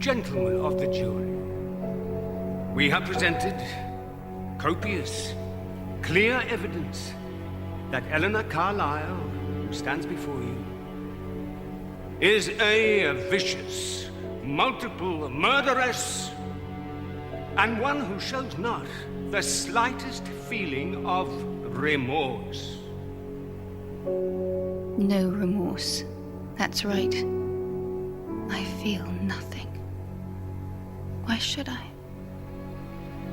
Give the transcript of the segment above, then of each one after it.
gentlemen of the jury, we have presented copious, clear evidence that Eleanor Carlyle, who stands before you, is a vicious, multiple murderess, and one who shows not the slightest feeling of remorse. No remorse. That's right. I feel nothing. Why should I?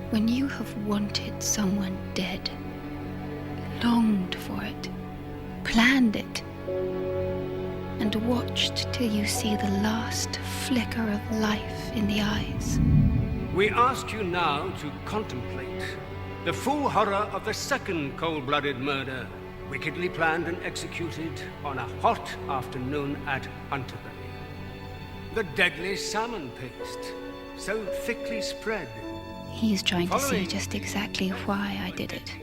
When you have wanted someone dead, longed for it, planned it, and watched till you see the last flicker of life in the eyes. We ask you now to contemplate the full horror of the second cold-blooded murder, wickedly planned and executed on a hot afternoon at Hunterbury. The deadly salmon paste, so thickly spread. He's trying to see just exactly why I did it.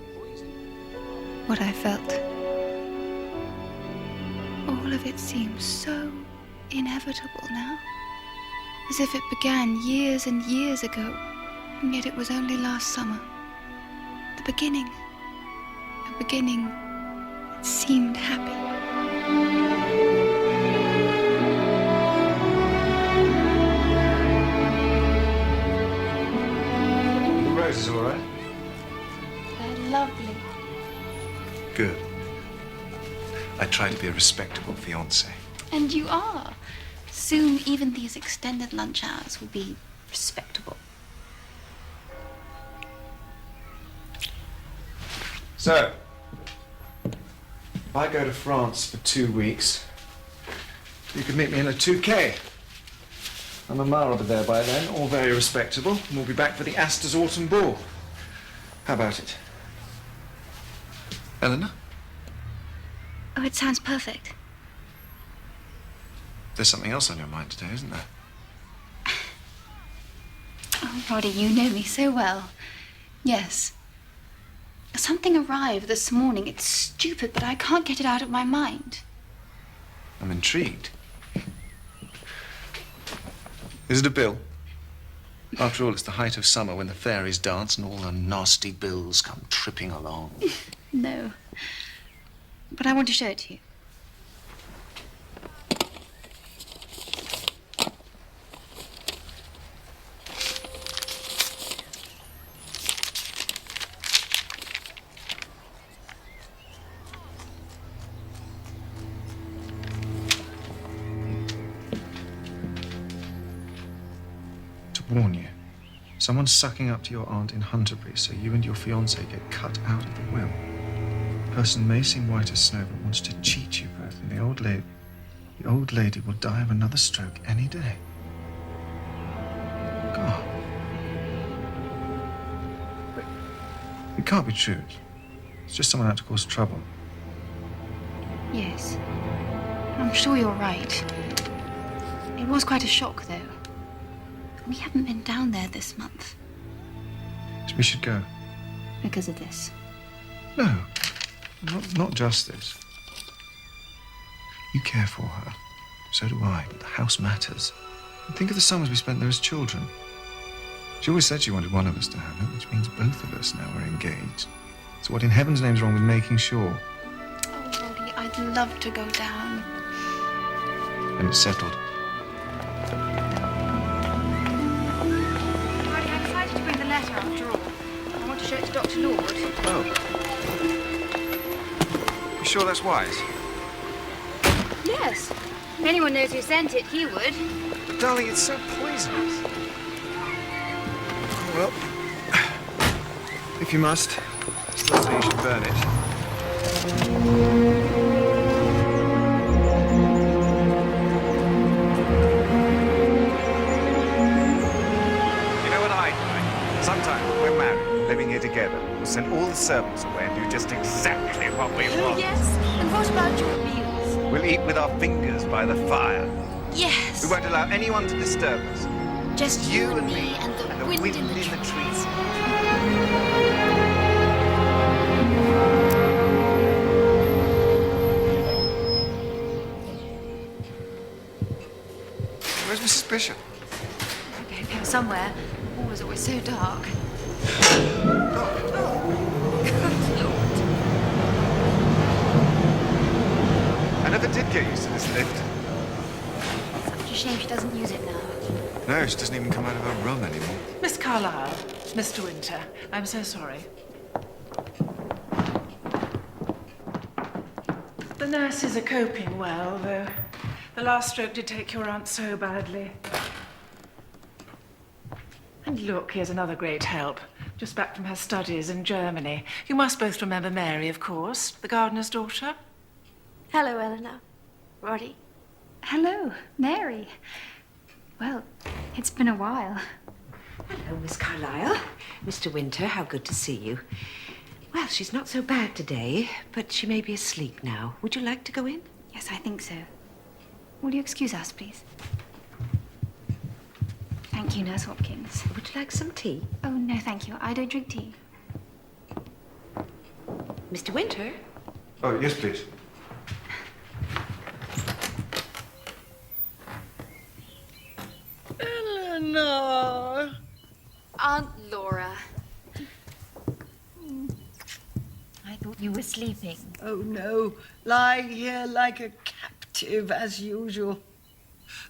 What I felt. All of it seems so inevitable now. As if it began years and years ago, and yet it was only last summer. The beginning. A beginning that seemed happy. The rose is all right? They're lovely. Good. I try to be a respectable fiancé. And you are. Soon, even these extended lunch hours will be respectable. So, if I go to France for 2 weeks, you could meet me in a 2K. I'm a mile over there by then, all very respectable, and we'll be back for the Astor's autumn ball. How about it? Eleanor? Oh, it sounds perfect. There's something else on your mind today, isn't there? Oh, Roddy, you know me so well. Yes. Something arrived this morning. It's stupid, but I can't get it out of my mind. I'm intrigued. Is it a bill? After all, it's the height of summer when the fairies dance and all the nasty bills come tripping along. No. But I want to show it to you. Warn you. Someone's sucking up to your aunt in Hunterbury, so you and your fiancé get cut out of the will. The person may seem white as snow, but wants to cheat you both, and the old lady will die of another stroke any day. God. But it can't be true. It's just someone out to cause trouble. Yes. I'm sure you're right. It was quite a shock, though. We haven't been down there this month. So we should go. Because of this. No, not just this. You care for her. So do I, but the house matters. And think of the summers we spent there as children. She always said she wanted one of us to have it, which means both of us now are engaged. So what in heaven's name's wrong with making sure? Oh, Roddy, I'd love to go down. And it's settled. Letter after all. I want to show it to Dr. Lord. Oh. You sure that's wise? Yes. If anyone knows who sent it, he would. But darling, it's so poisonous. Well, if you must, still say you should burn it. Sometime when we're married, living here together, we'll send all the servants away and do just exactly what we want. Yes. And what about your meals? We'll eat with our fingers by the fire. Yes. We won't allow anyone to disturb us. Just you and me and the wind in the trees. Where's Mrs. Bishop? him somewhere. All was always so dark. I never did get used to this lift. Such a shame she doesn't use it now. No, she doesn't even come out of her room anymore. Miss Carlyle, Mr. Winter, I'm so sorry. The nurses are coping well, though the last stroke did take your aunt so badly. And look, here's another great help. Just back from her studies in Germany. You must both remember Mary, of course, the gardener's daughter. Hello, Eleanor. Roddy. Hello, Mary. Well, it's been a while. Hello, Miss Carlyle. Mr. Winter, how good to see you. Well, she's not so bad today, but she may be asleep now. Would you like to go in? Yes, I think so. Will you excuse us, please? Thank you, Nurse Hopkins. Would you like some tea? Oh, no, thank you. I don't drink tea. Mr. Winter? Oh, yes, please. Eleanor! Aunt Laura. I thought you were sleeping. Oh, no. Lying here like a captive, as usual.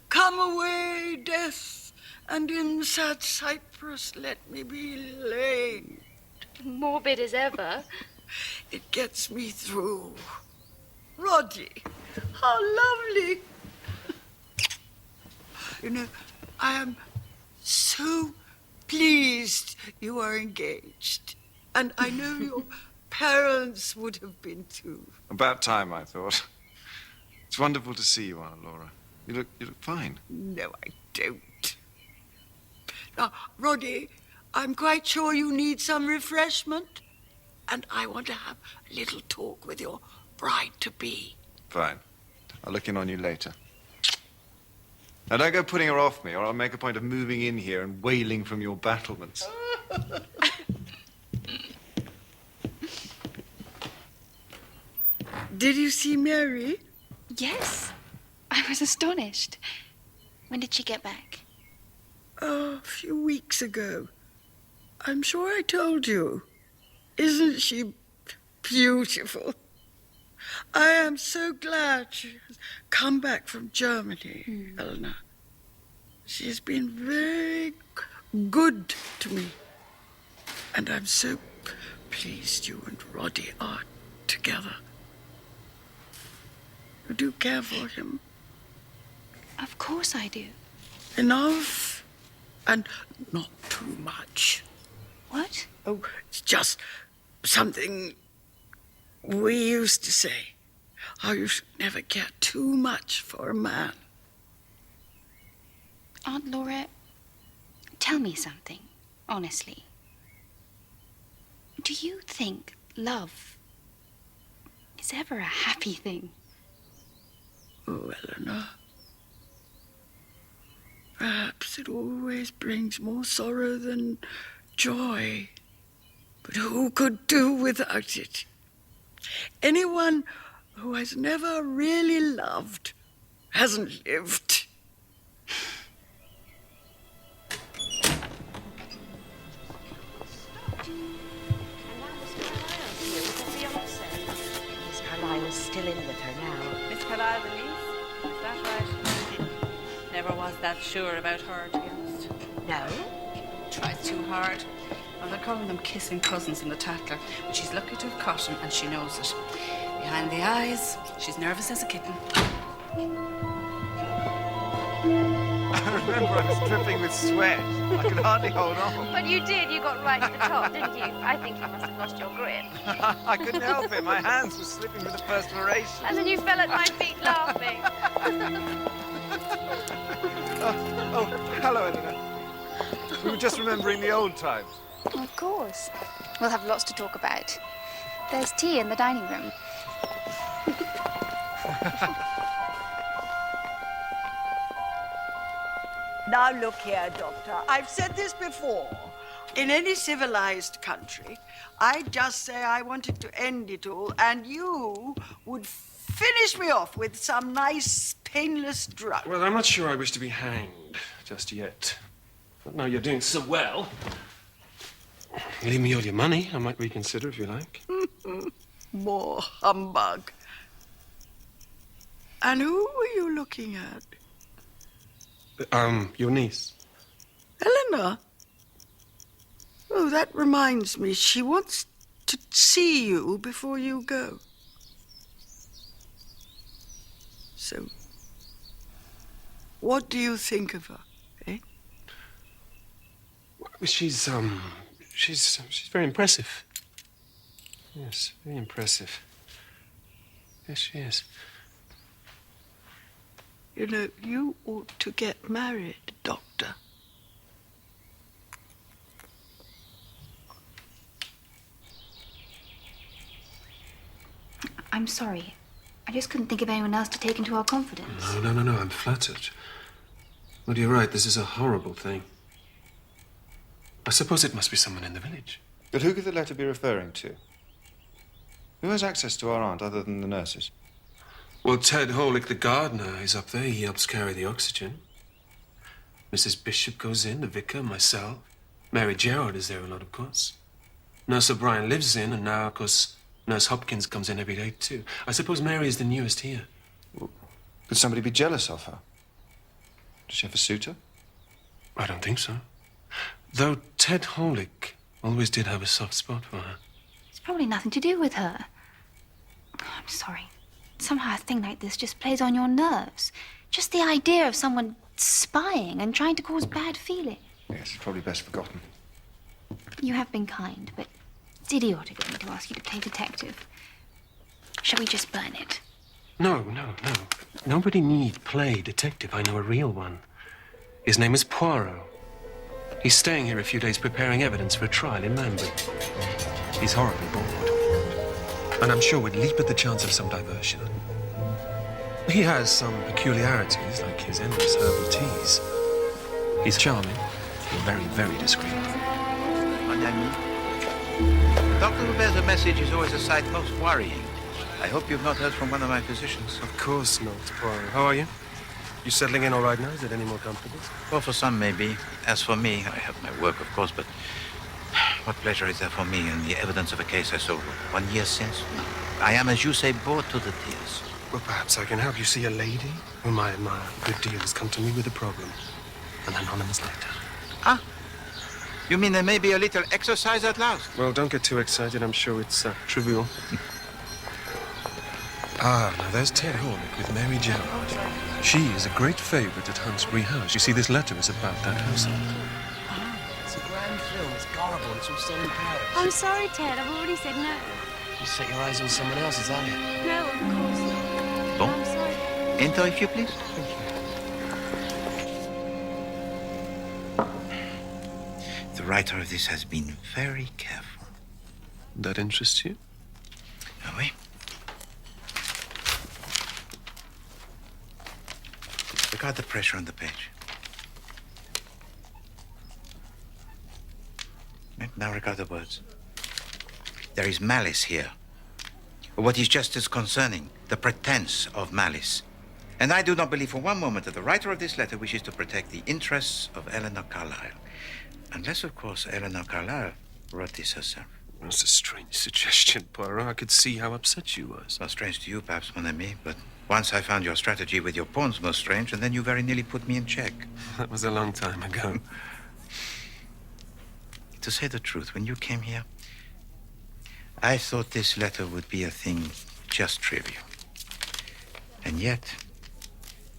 Come away, death, and in sad cypress let me be laid. Morbid as ever. It gets me through. Roddy, how lovely. You know, I am so pleased you are engaged. And I know your parents would have been too. About time, I thought. It's wonderful to see you, Aunt Laura. You look fine. No, I don't. Now, Roddy, I'm quite sure you need some refreshment. And I want to have a little talk with your bride-to-be. Fine. I'll look in on you later. Now, don't go putting her off me, or I'll make a point of moving in here and wailing from your battlements. Did you see Mary? Yes. I was astonished. When did she get back? Oh, a few weeks ago. I'm sure I told you. Isn't she beautiful? I am so glad she has come back from Germany, Eleanor. She has been very good to me. And I'm so pleased you and Roddy are together. You do care for him? Of course I do. Enough, and not too much. What? Oh, it's just something we used to say. How you should never care too much for a man. Aunt Laura, tell me something, honestly. Do you think love is ever a happy thing? Oh, Eleanor. Perhaps it always brings more sorrow than joy. But who could do without it? Anyone who has never really loved hasn't lived. Miss Carlyle is still in with her now. Miss Carlyle, the niece? Is that right? Never was that sure about her, to be honest. No? Tries too hard. Well, they're calling them kissing cousins in the Tatler, but she's lucky to have caught him, and she knows it. Behind the eyes, she's nervous as a kitten. I remember I was dripping with sweat. I could hardly hold on. But you did. You got right to the top, didn't you? I think you must have lost your grip. I couldn't help it. My hands were slipping with the perspiration. And then you fell at my feet laughing. Oh, hello, Eleanor. We were just remembering the old times. Of course. We'll have lots to talk about. There's tea in the dining room. Now look here, Doctor. I've said this before. In any civilized country, I'd just say I wanted to end it all, and you would finish me off with some nice, painless drug. Well, I'm not sure I wish to be hanged just yet. But now you're doing so well. Leave me all your money. I might reconsider if you like. More humbug. And who were you looking at? Your niece. Eleanor? Oh, that reminds me. She wants to see you before you go. So, what do you think of her, eh? She's very impressive. Yes, very impressive. Yes, she is. You know, you ought to get married, Doctor. I'm sorry. I just couldn't think of anyone else to take into our confidence. No, I'm flattered. But you're right, this is a horrible thing. I suppose it must be someone in the village. But who could the letter be referring to? Who has access to our aunt other than the nurses? Well, Ted Holick, the gardener, is up there. He helps carry the oxygen. Mrs. Bishop goes in, the vicar, myself. Mary Gerard is there a lot, of course. Nurse O'Brien lives in, and now, of course, Nurse Hopkins comes in every day, too. I suppose Mary is the newest here. Could somebody be jealous of her? Does she have a suitor? I don't think so. Though Ted Holick always did have a soft spot for her. It's probably nothing to do with her. I'm sorry. Somehow a thing like this just plays on your nerves. Just the idea of someone spying and trying to cause bad feeling. Yes, it's probably best forgotten. You have been kind, but it's idiotic of me to ask you to play detective. Shall we just burn it? No. Nobody need play detective. I know a real one. His name is Poirot. He's staying here a few days preparing evidence for a trial in Manbury. He's horribly bored. And I'm sure would leap at the chance of some diversion. He has some peculiarities, like his endless herbal teas. He's charming, and very, very discreet. Mon ami, Dr. Hubert's message is always a sight most worrying. I hope you've not heard from one of my physicians. Of course not, Poirot. How are you? You settling in all right now? Is it any more comfortable? Well, for some, maybe. As for me, I have my work, of course, but what pleasure is there for me in the evidence of a case I solved 1 year since? I am, as you say, bored to the tears. Well, perhaps I can help you see a lady whom I admire a good deal has come to me with a problem. An anonymous letter. Ah, you mean there may be a little exercise at last? Well, don't get too excited. I'm sure it's trivial. Now there's Ted Holick with Mary Gerard. She is a great favorite at Hunsbury House. You see, this letter is about that household. It's a grand film. It's horrible. It's all set in Paris. I'm sorry, Ted. I've already said no. You set your eyes on someone else, is that it? No, of course not. Bon. I'm sorry. Enter, if you please. Thank you. The writer of this has been very careful. That interests you? Ah, oui. Regard the pressure on the page. Now regard the words. There is malice here. What is just as concerning, the pretense of malice. And I do not believe for one moment that the writer of this letter wishes to protect the interests of Eleanor Carlyle. Unless, of course, Eleanor Carlyle wrote this herself. That's a strange suggestion, Poirot. I could see how upset you was. Well, strange to you, perhaps, mon ami, but once I found your strategy with your pawns most strange, and then you very nearly put me in check. That was a long time ago. To say the truth, when you came here, I thought this letter would be a thing just trivial. And yet,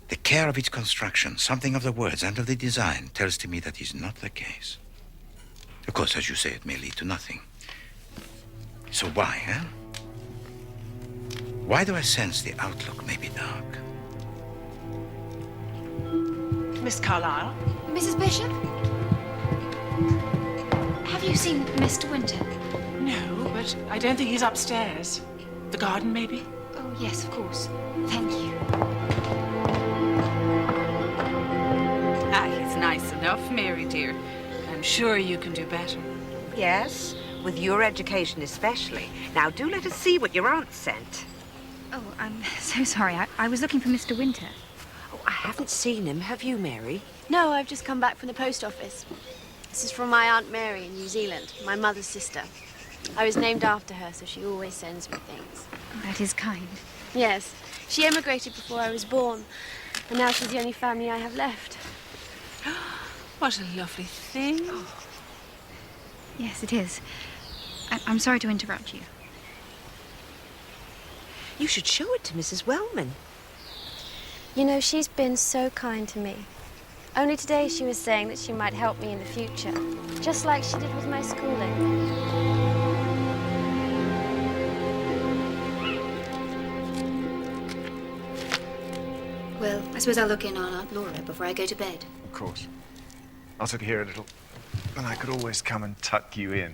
the care of its construction, something of the words and of the design, tells to me that is not the case. Of course, as you say, it may lead to nothing. So why, eh? Why do I sense the outlook may be dark? Miss Carlyle? Mrs. Bishop? Have you seen Mr. Winter? No, but I don't think he's upstairs. The garden, maybe? Oh, yes, of course. Thank you. He's nice enough, Mary dear. I'm sure you can do better. Yes, with your education especially. Now, do let us see what your aunt sent. Oh, I'm so sorry. I was looking for Mr. Winter. Oh, haven't seen him, have you, Mary? No, I've just come back from the post office. This is from my Aunt Mary in New Zealand, my mother's sister. I was named after her, so she always sends me things. That is kind. Yes, she emigrated before I was born, and now she's the only family I have left. What a lovely thing. Yes, it is. I'm sorry to interrupt you. You should show it to Mrs. Wellman. You know, she's been so kind to me. Only today she was saying that she might help me in the future, just like she did with my schooling. Well, I suppose I'll look in on Aunt Laura before I go to bed. Of course. I'll sit here a little, and I could always come and tuck you in.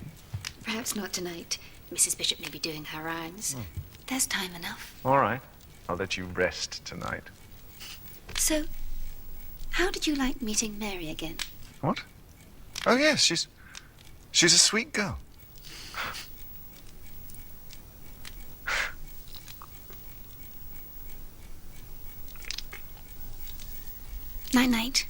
Perhaps not tonight. Mrs. Bishop may be doing her rounds. There's time enough. All right. I'll let you rest tonight. So, how did you like meeting Mary again? What? Oh, yes, she's a sweet girl. Night-night.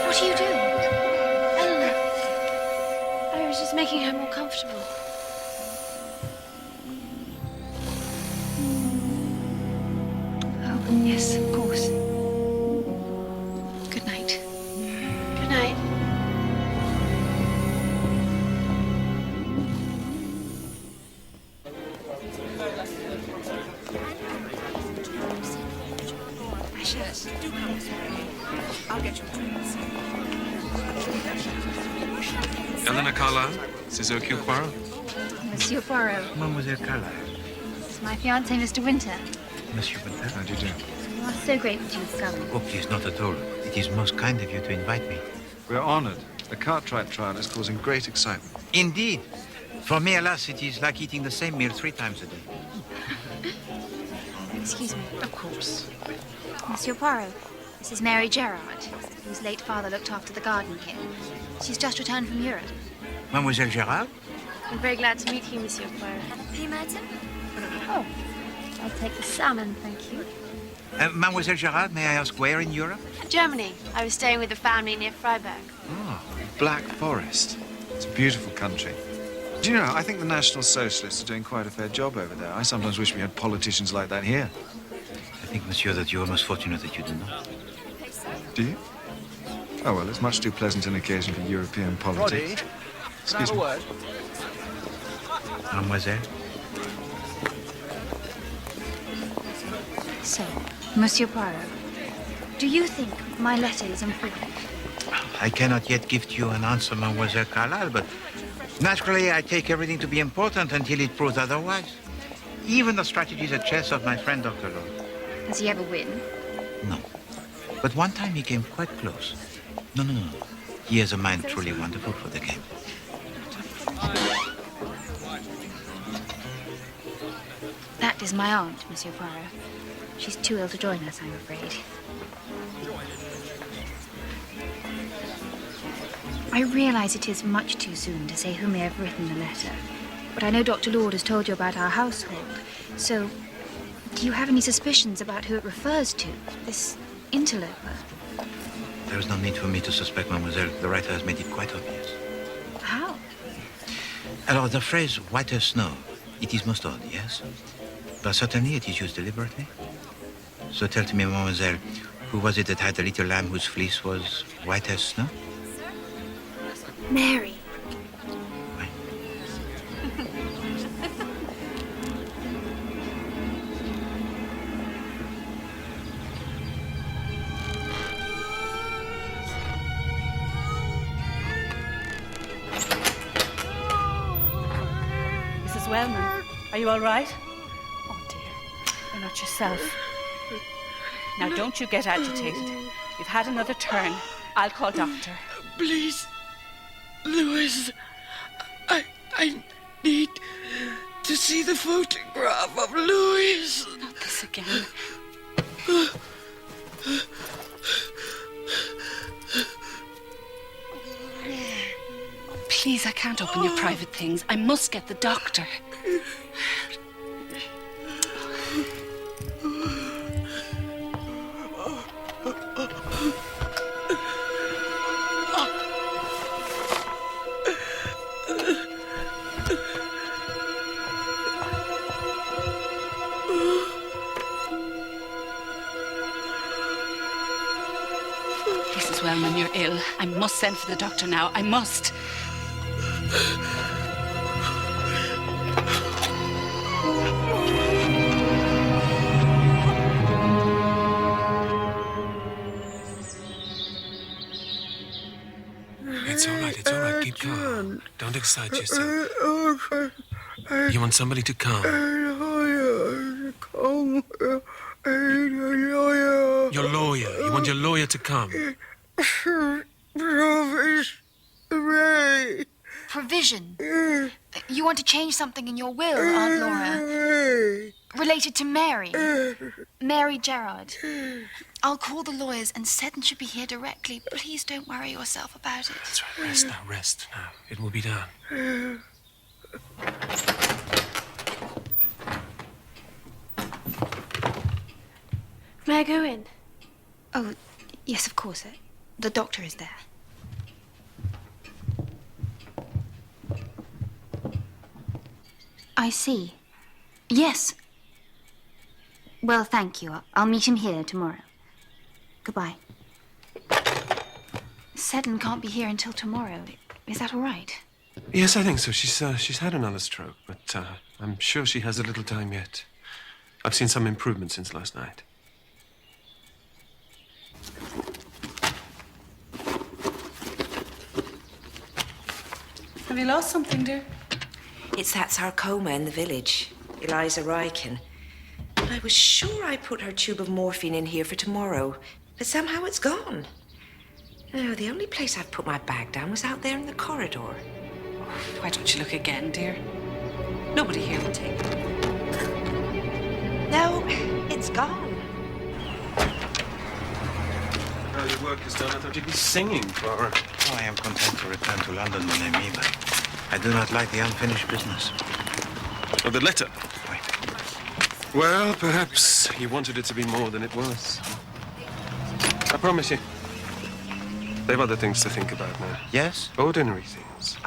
What are you doing? Eleanor. I was just making her more comfortable. Oh, yes, of course. Good night. Good night. I shall. I'll get you drinks. Eleanor Carlyle, this is Hercule Poirot. Monsieur Poirot. Mademoiselle Carlyle. It's my fiancé, Mr. Winter. Monsieur Winter. How do you do? You are so grateful you've come. Oh, please, not at all. It is most kind of you to invite me. We're honored. The Cartwright trial is causing great excitement. Indeed. For me, alas, it is like eating the same meal 3 times a day. Excuse me. Of course. Monsieur Poirot, this is Mary Gerard, whose late father looked after the garden here. She's just returned from Europe. Mademoiselle Gérard? I'm very glad to meet you, Monsieur Poirot. Have you met him? Oh, I'll take the salmon, thank you. Mademoiselle Gérard, may I ask where in Europe? Germany. I was staying with a family near Freiburg. Ah, Black Forest. It's a beautiful country. Do you know, I think the National Socialists are doing quite a fair job over there. I sometimes wish we had politicians like that here. I think, monsieur, that you are most fortunate that you do not. Do you? Oh, well, it's much too pleasant an occasion for European politics. Can I have a word? Mademoiselle? So, Monsieur Poirot, do you think my letter is important? I cannot yet give you an answer, Mademoiselle Carlyle, but naturally I take everything to be important until it proves otherwise. Even the strategies at chess of my friend Dr. Lord. Does he ever win? No. But one time he came quite close. No. He has a mind truly wonderful for the game. That is my aunt, Monsieur Poirot. She's too ill to join us, I'm afraid. I realize it is much too soon to say who may have written the letter, but I know Dr. Lord has told you about our household. So, do you have any suspicions about who it refers to? This interloper? There is no need for me to suspect, mademoiselle. The writer has made it quite obvious. How? Alors, the phrase white as snow, it is most odd, yes? But certainly it is used deliberately. So tell to me, mademoiselle, who was it that had the little lamb whose fleece was white as snow? Mary. Right. Mrs. Wellman, are you all right? Oh, dear. You're not yourself. Now, don't you get agitated. You've had another turn. I'll call doctor. Please, Louis, I need to see the photograph of Louis. Not this again. Please, I can't open your private things. I must get the doctor. Mrs. Wellman, you're ill. I must send for the doctor now. I must. It's all right. Keep calm. Don't excite yourself. You want somebody to come? Your lawyer. You want your lawyer to come? Provision? You want to change something in your will, Aunt Laura? Related to Mary? Mary Gerard? I'll call the lawyers and Seddon should be here directly. Please don't worry yourself about it. That's right. Rest now. It will be done. May I go in? Oh, yes, of course. The doctor is there. I see. Yes. Well, thank you. I'll meet him here tomorrow. Goodbye. Seddon can't be here until tomorrow. Is that all right? Yes, I think so. She's had another stroke, but I'm sure she has a little time yet. I've seen some improvement since last night. Have you lost something, dear? It's that sarcoma in the village, Eliza Ryken. I was sure I put her tube of morphine in here for tomorrow, but somehow it's gone. Oh, the only place I've put my bag down was out there in the corridor. Why don't you look again, dear? Nobody here will take it. No, it's gone. Now your work is done. I thought you'd be singing, Clara. Oh, I am content to return to London when I may, but I do not like the unfinished business. Oh, the letter? Oui. Well, perhaps you wanted it to be more than it was. I promise you. They've other things to think about now. Yes? Ordinary things.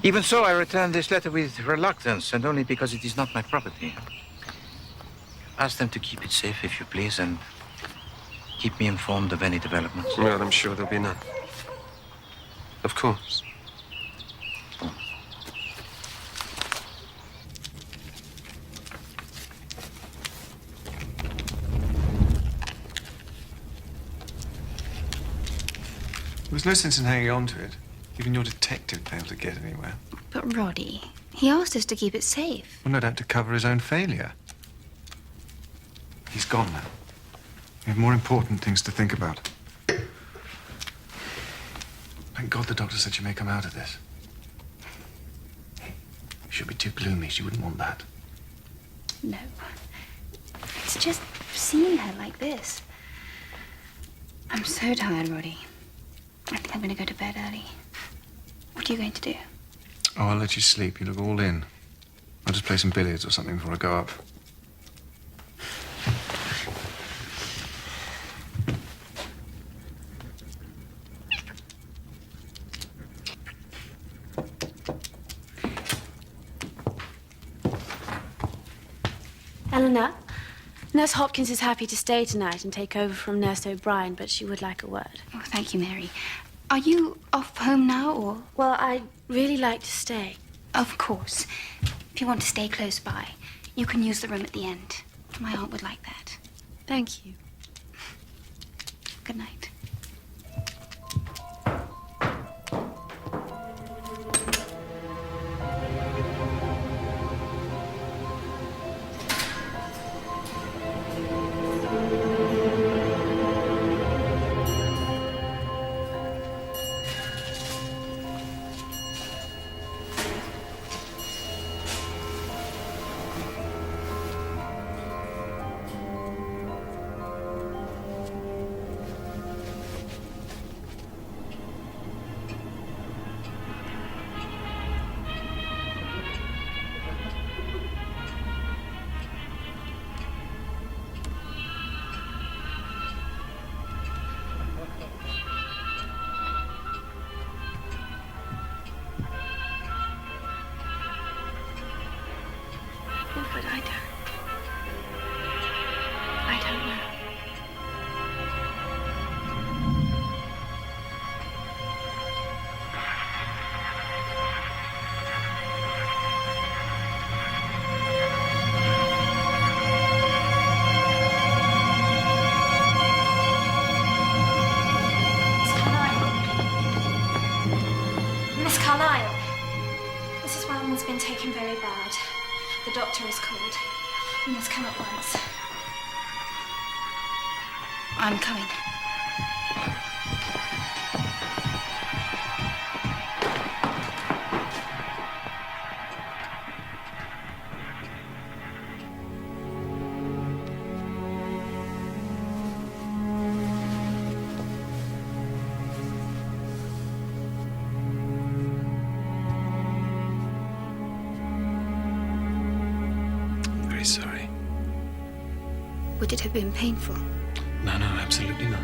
Even so, I returned this letter with reluctance, and only because it is not my property. Ask them to keep it safe, if you please, and keep me informed of any developments. Well, I'm sure there'll be none. Of course. There was no sense in hanging on to it. Even your detective failed to get anywhere. But Roddy, he asked us to keep it safe. Well, no doubt to cover his own failure. He's gone now. We have more important things to think about. Thank God the doctor said she may come out of this. She'll be too gloomy. She wouldn't want that. No. It's just seeing her like this. I'm so tired, Roddy. I think I'm going to go to bed early. What are you going to do? Oh, I'll let you sleep. You look all in. I'll just play some billiards or something before I go up. Eleanor, Nurse Hopkins is happy to stay tonight and take over from Nurse O'Brien, but she would like a word. Oh, thank you, Mary. Are you off home now, or...? Well, I'd really like to stay. Of course. If you want to stay close by, you can use the room at the end. My aunt would like that. Thank you. Good night. Carlyle. Mrs. Wellman's been taken very bad. The doctor is called. You must come at once. I'm coming. Sorry. Would it have been painful? No, absolutely not.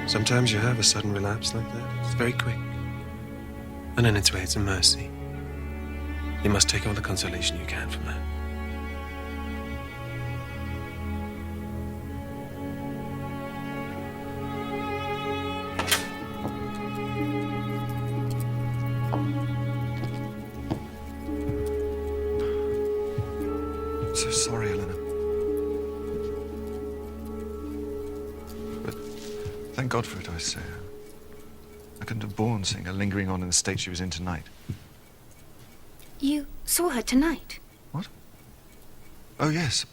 Sometimes you have a sudden relapse like that. It's very quick. And in its way, it's a mercy. You must take all the consolation you can from that. So sorry, Eleanor. But thank God for it, I say. I couldn't have borne seeing her lingering on in the state she was in tonight. You saw her tonight? What? Oh, yes.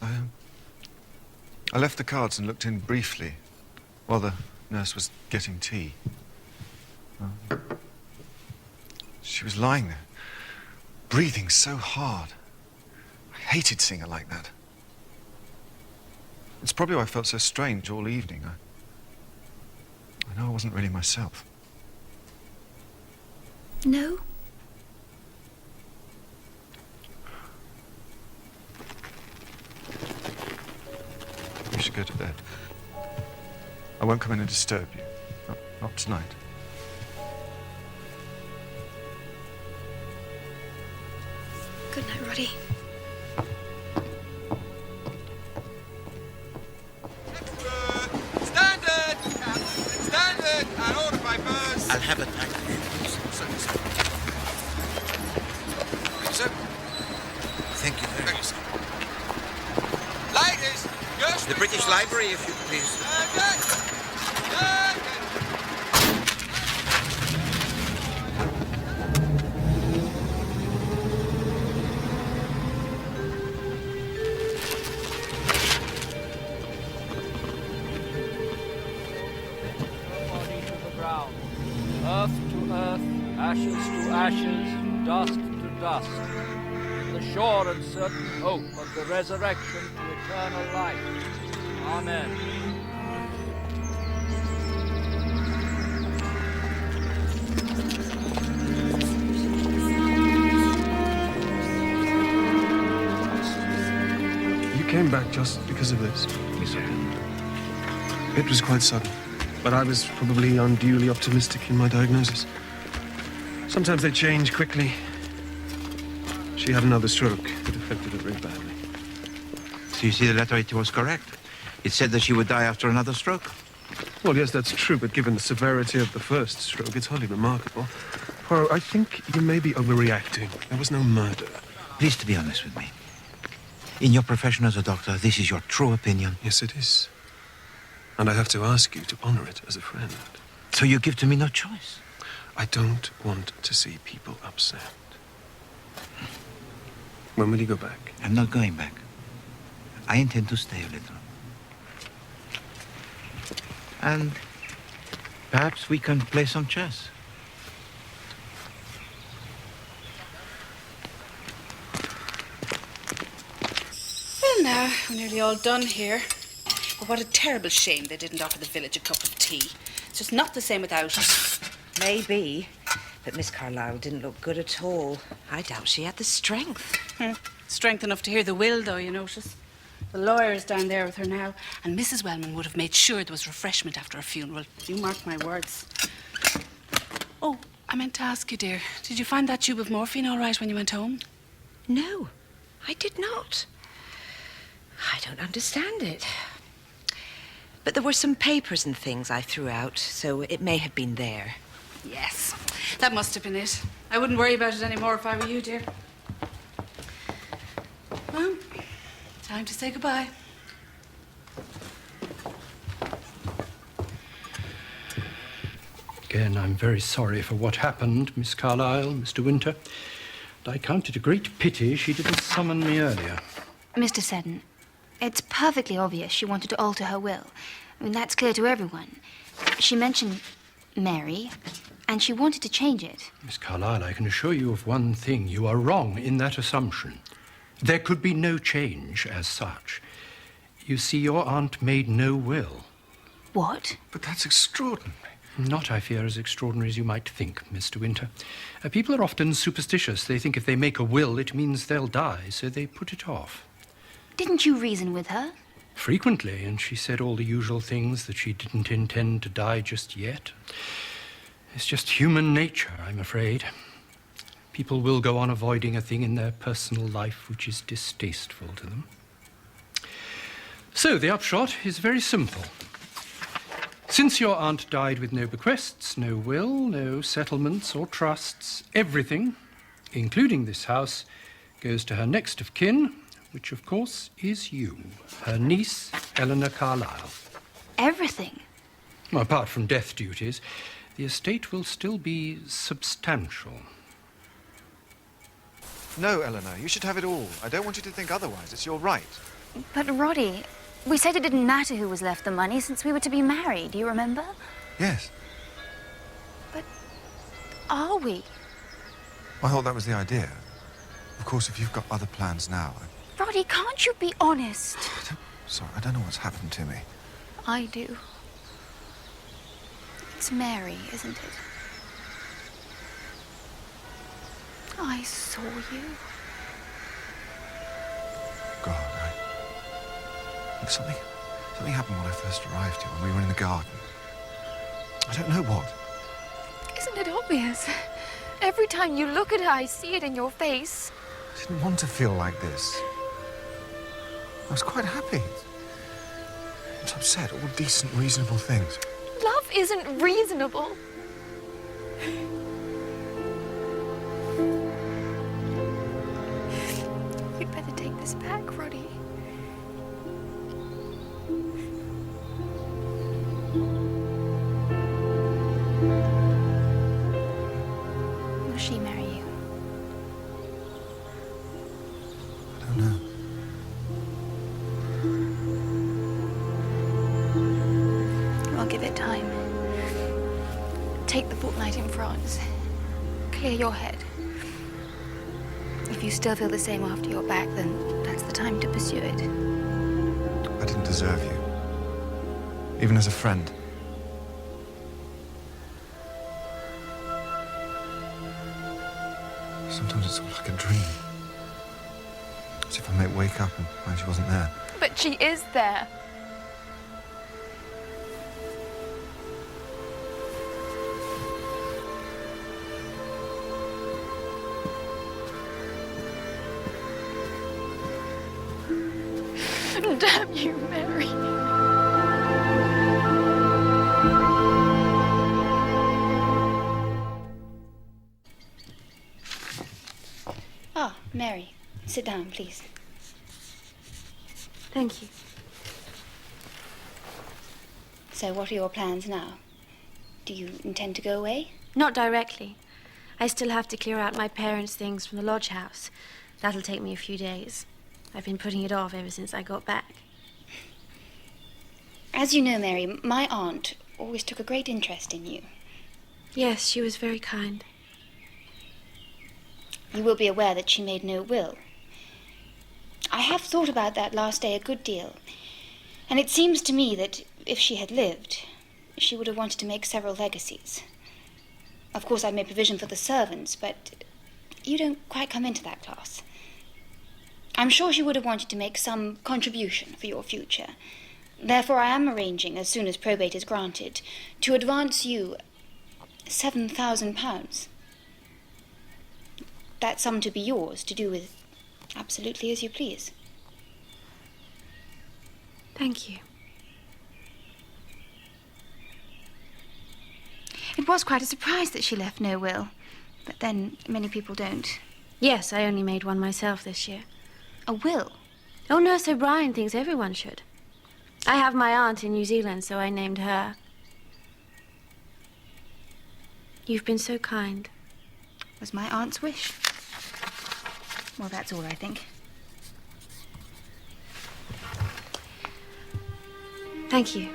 I left the cards and looked in briefly while the nurse was getting tea. She was lying there, breathing so hard. I hated seeing her like that. It's probably why I felt so strange all evening. I know I wasn't really myself. No? You should go to bed. I won't come in and disturb you. Not tonight. Good night, Roddy. I'll have a time. Sir? Thank you very much. Ladies, just The British Library, if you please. Earth to earth, ashes to ashes, dust to dust, in the sure and certain hope of the resurrection to eternal life. Amen. You came back just because of this? Yes, I did. It was quite sudden, but I was probably unduly optimistic in my diagnosis. Sometimes they change quickly. She had another stroke. It affected her very badly. So you see the letter, it was correct. It said that she would die after another stroke. Well, yes, that's true, but given the severity of the first stroke, it's hardly remarkable. Poirot, I think you may be overreacting. There was no murder. Please to be honest with me. In your profession as a doctor, this is your true opinion. Yes, it is. And I have to ask you to honor it as a friend. So you give to me no choice? I don't want to see people upset. When will you go back? I'm not going back. I intend to stay a little. And perhaps we can play some chess. Well, now, we're nearly all done here. But what a terrible shame they didn't offer the village a cup of tea. It's just not the same without it. Maybe. But Miss Carlyle didn't look good at all. I doubt she had the strength. Strength enough to hear the will, though, you notice. The lawyer's down there with her now, and Mrs. Wellman would have made sure there was refreshment after her funeral. You mark my words. Oh, I meant to ask you, dear, did you find that tube of morphine all right when you went home? No, I did not. I don't understand it. But there were some papers and things I threw out, so it may have been there. Yes, that must have been it. I wouldn't worry about it anymore if I were you, dear. Well, time to say goodbye. Again, I'm very sorry for what happened, Miss Carlyle, Mr. Winter. And I count it a great pity she didn't summon me earlier. Mr. Seddon, it's perfectly obvious she wanted to alter her will. I mean, that's clear to everyone. She mentioned Mary, and she wanted to change it. Miss Carlyle, I can assure you of one thing. You are wrong in that assumption. There could be no change as such. You see, your aunt made no will. What? But that's extraordinary. Not, I fear, as extraordinary as you might think, Mr. Winter. People are often superstitious. They think if they make a will, it means they'll die, so they put it off. Didn't you reason with her? Frequently, and she said all the usual things, that she didn't intend to die just yet. It's just human nature, I'm afraid. People will go on avoiding a thing in their personal life which is distasteful to them. So the upshot is very simple. Since your aunt died with no bequests, no will, no settlements or trusts, everything, including this house, goes to her next of kin, which, of course, is you, her niece, Eleanor Carlyle. Everything? Well, apart from death duties, the estate will still be substantial. No, Eleanor, you should have it all. I don't want you to think otherwise. It's your right. But, Roddy, we said it didn't matter who was left the money since we were to be married. Do you remember? Yes. But are we? I thought that was the idea. Of course, if you've got other plans now... Roddy, can't you be honest? Sorry, I don't know what's happened to me. I do. It's Mary, isn't it? I saw you. God, something happened when I first arrived here, when we were in the garden. I don't know what. Isn't it obvious? Every time you look at her, I see it in your face. I didn't want to feel like this. I was quite happy. I was upset, all decent, reasonable things. Love isn't reasonable. You'd better take this back, Roddy. Will she marry you? I don't know. I'll give it time. Take the fortnight in France. Clear your head. If you still feel the same after you're back, then that's the time to pursue it. I didn't deserve you. Even as a friend. Sometimes it's all like a dream. As if I might wake up and find she wasn't there. But she is there. Damn you, Mary. Ah, Mary. Sit down, please. Thank you. So what are your plans now? Do you intend to go away? Not directly. I still have to clear out my parents' things from the lodge house. That'll take me a few days. I've been putting it off ever since I got back. As you know, Mary, my aunt always took a great interest in you. Yes, she was very kind. You will be aware that she made no will. I have thought about that last day a good deal, and it seems to me that if she had lived, she would have wanted to make several legacies. Of course, I've made provision for the servants, but you don't quite come into that class. I'm sure she would have wanted to make some contribution for your future. Therefore, I am arranging, as soon as probate is granted, to advance you £7,000. That sum to be yours, to do with absolutely as you please. Thank you. It was quite a surprise that she left no will, but then many people don't. Yes, I only made one myself this year. A will? Oh, Nurse O'Brien thinks everyone should. I have my aunt in New Zealand, so I named her. You've been so kind. It was my aunt's wish. Well, that's all I think. Thank you.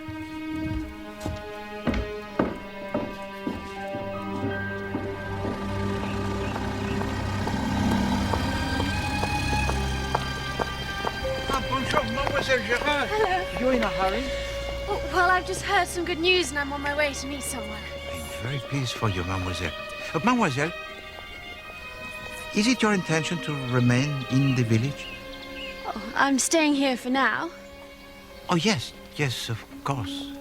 Bonjour, Mademoiselle Gerard. Hello. You're in a hurry? Oh, well, I've just heard some good news and I'm on my way to meet someone. I'm very pleased for you, Mademoiselle. Mademoiselle, is it your intention to remain in the village? Oh, I'm staying here for now. Oh, yes, of course.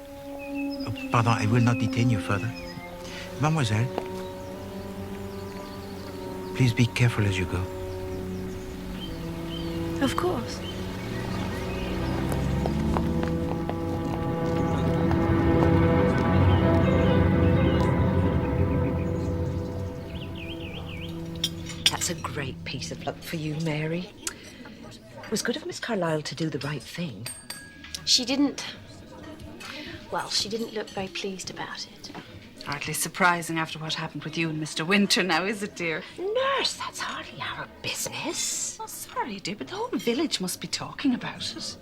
Pardon, I will not detain you further. Mademoiselle, please be careful as you go. Of course. That's a great piece of luck for you, Mary. It was good of Miss Carlyle to do the right thing. She didn't... Well, she didn't look very pleased about it. Hardly surprising after what happened with you and Mr. Winter now, is it, dear? Nurse, that's hardly our business. Oh, sorry, dear, but the whole village must be talking about it.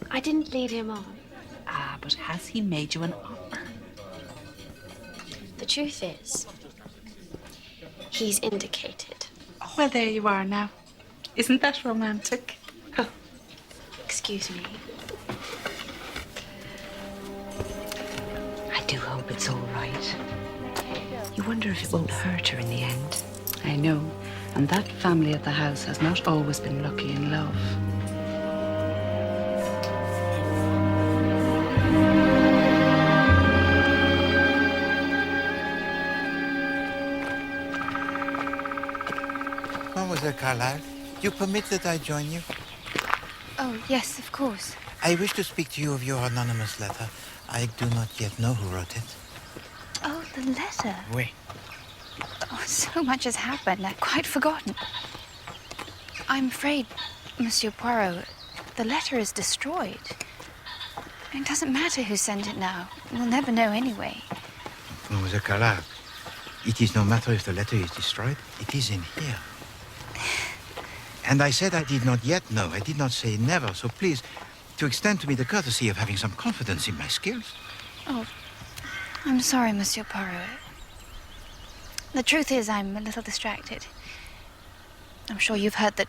I didn't lead him on. Ah, but has he made you an offer? The truth is, he's indicated. Oh, well, there you are now. Isn't that romantic? Excuse me. I do hope it's all right. You wonder if it won't hurt her in the end. I know. And that family at the house has not always been lucky in love. Mademoiselle Carlyle, you permit that I join you? Oh, yes, of course. I wish to speak to you of your anonymous letter. I do not yet know who wrote it. Oh, the letter. Oui. Oh, so much has happened. I'd quite forgotten. I'm afraid, Monsieur Poirot, the letter is destroyed. It doesn't matter who sent it now. We'll never know anyway. Mademoiselle Carlyle, it is no matter if the letter is destroyed. It is in here. And I said I did not yet know. I did not say never. So please, to extend to me the courtesy of having some confidence in my skills. Oh, I'm sorry, Monsieur Poirot. The truth is, I'm a little distracted. I'm sure you've heard that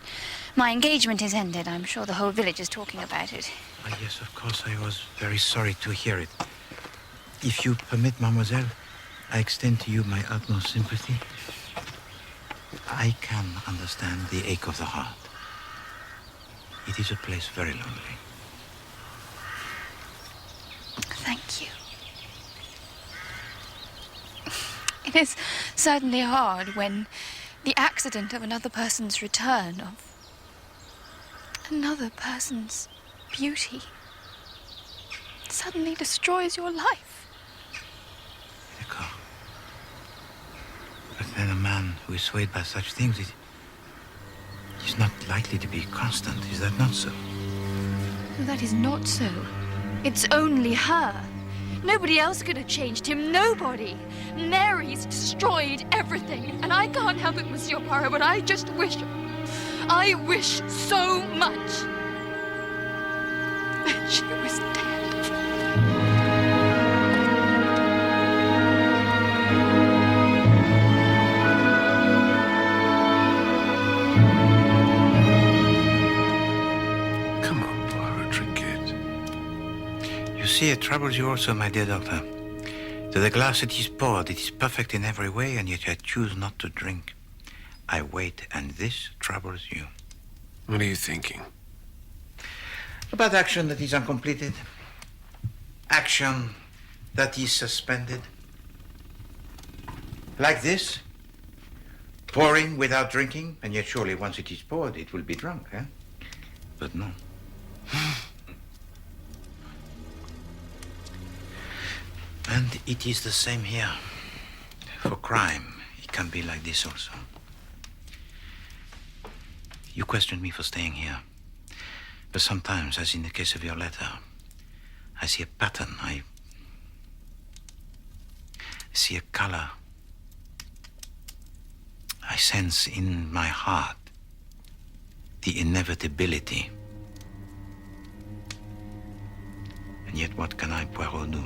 my engagement is ended. I'm sure the whole village is talking about it. Oh, yes, of course, I was very sorry to hear it. If you permit, mademoiselle, I extend to you my utmost sympathy. I can understand the ache of the heart. It is a place very lonely. Thank you. It is certainly hard when the accident of another person's return, of another person's beauty, suddenly destroys your life. D'accord. But then a man who is swayed by such things is not likely to be constant. Is that not so? That is not so. It's only her. Nobody else could have changed him. Nobody. Mary's destroyed everything. And I can't help it, Monsieur Poirot, but I just wish... I wish so much that she was dead. See, it troubles you also, my dear doctor. To the glass it is poured, it is perfect in every way, and yet I choose not to drink. I wait, and this troubles you. What are you thinking? About action that is uncompleted. Action that is suspended. Like this. Pouring without drinking, and yet surely once it is poured, it will be drunk, eh? But no. And it is the same here. For crime, it can be like this also. You questioned me for staying here. But sometimes, as in the case of your letter, I see a pattern. I see a color. I sense in my heart the inevitability. And yet, what can I, Poirot, do?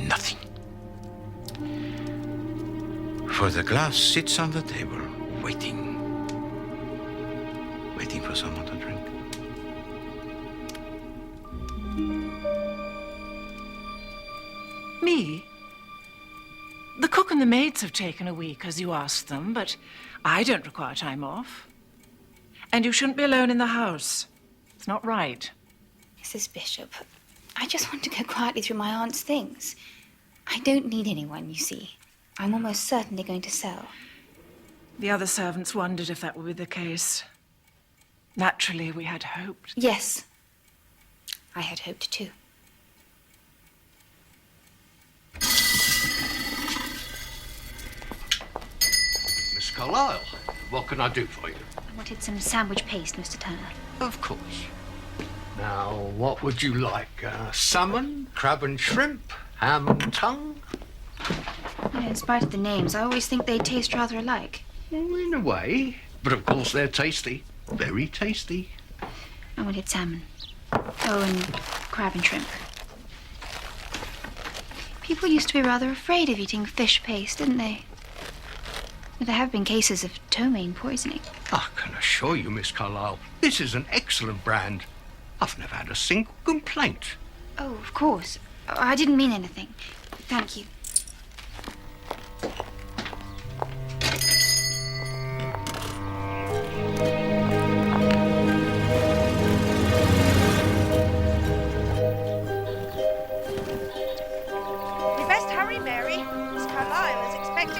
Nothing. For the glass sits on the table, waiting for someone to drink. Me? The cook and the maids have taken a week, as you asked them, but I don't require time off. And you shouldn't be alone in the house. It's not right. Mrs. Bishop, I just want to go quietly through my aunt's things. I don't need anyone, you see. I'm almost certainly going to sell. The other servants wondered if that would be the case. Naturally, we had hoped. Yes, I had hoped too. Miss Carlyle, what can I do for you? I wanted some sandwich paste, Mr. Turner. Of course. Now, what would you like? Salmon, crab and shrimp, ham and tongue? You know, in spite of the names, I always think they taste rather alike. Well, in a way. But of course they're tasty. Very tasty. I wanted salmon. Oh, and crab and shrimp. People used to be rather afraid of eating fish paste, didn't they? There have been cases of ptomaine poisoning. I can assure you, Miss Carlyle, this is an excellent brand. I've never had a single complaint. Oh, of course. I didn't mean anything. Thank you.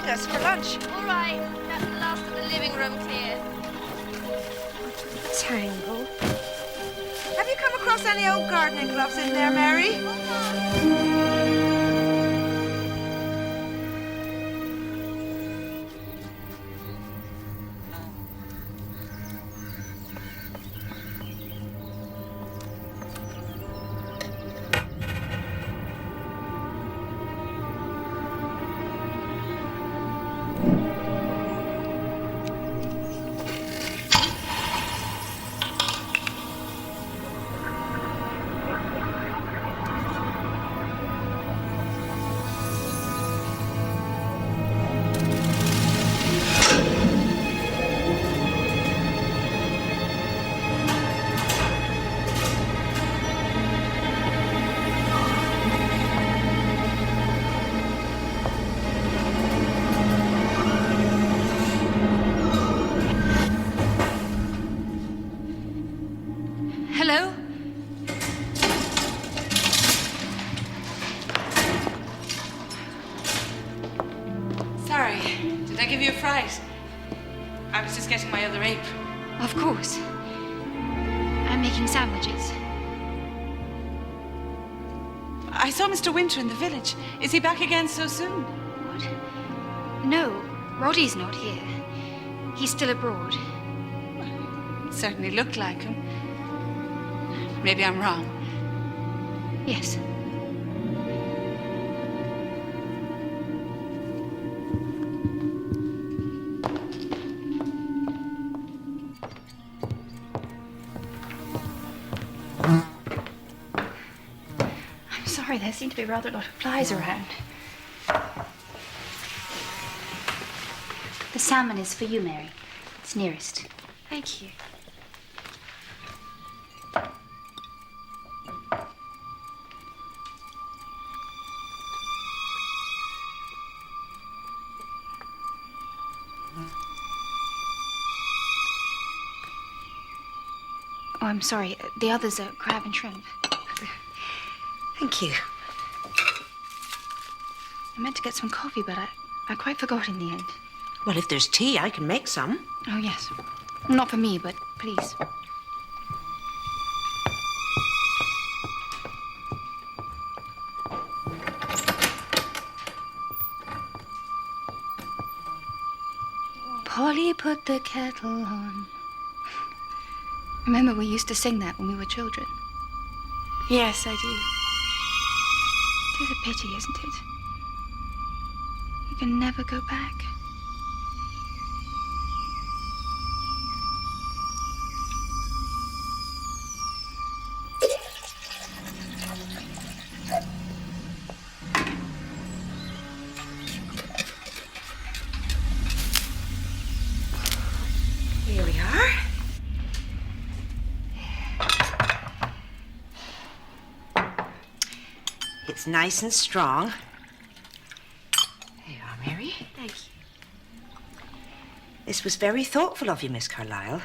Us for lunch. All right, that's the last of the living room cleared. Tangle. Have you come across any old gardening gloves in there, Mary? Hello? Sorry, did I give you a fright? I was just getting my other ape. Of course. I'm making sandwiches. I saw Mr. Winter in the village. Is he back again so soon? What? No, Roddy's not here. He's still abroad. It certainly looked like him. Maybe I'm wrong. Yes. I'm sorry, there seem to be rather a lot of flies around. The salmon is for you, Mary. It's nearest. Thank you. Oh, I'm sorry. The others are crab and shrimp. Thank you. I meant to get some coffee, but I quite forgot in the end. Well, if there's tea, I can make some. Oh, yes. Not for me, but please. Polly put the kettle on. Remember, we used to sing that when we were children. Yes, I do. It is a pity, isn't it? can never go back. Here we are. It's nice and strong. There you are, Mary. Thank you. This was very thoughtful of you, Miss Carlyle.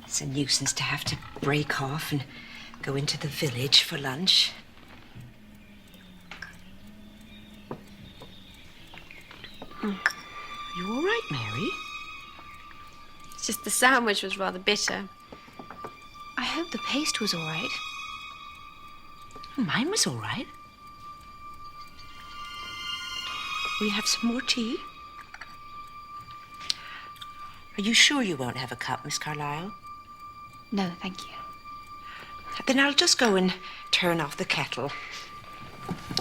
It's a nuisance to have to break off and go into the village for lunch. Are you all right, Mary? It's just the sandwich was rather bitter. I hope the paste was all right. Mine was all right. Will you have some more tea? Are you sure you won't have a cup, Miss Carlyle? No, thank you. Then I'll just go and turn off the kettle.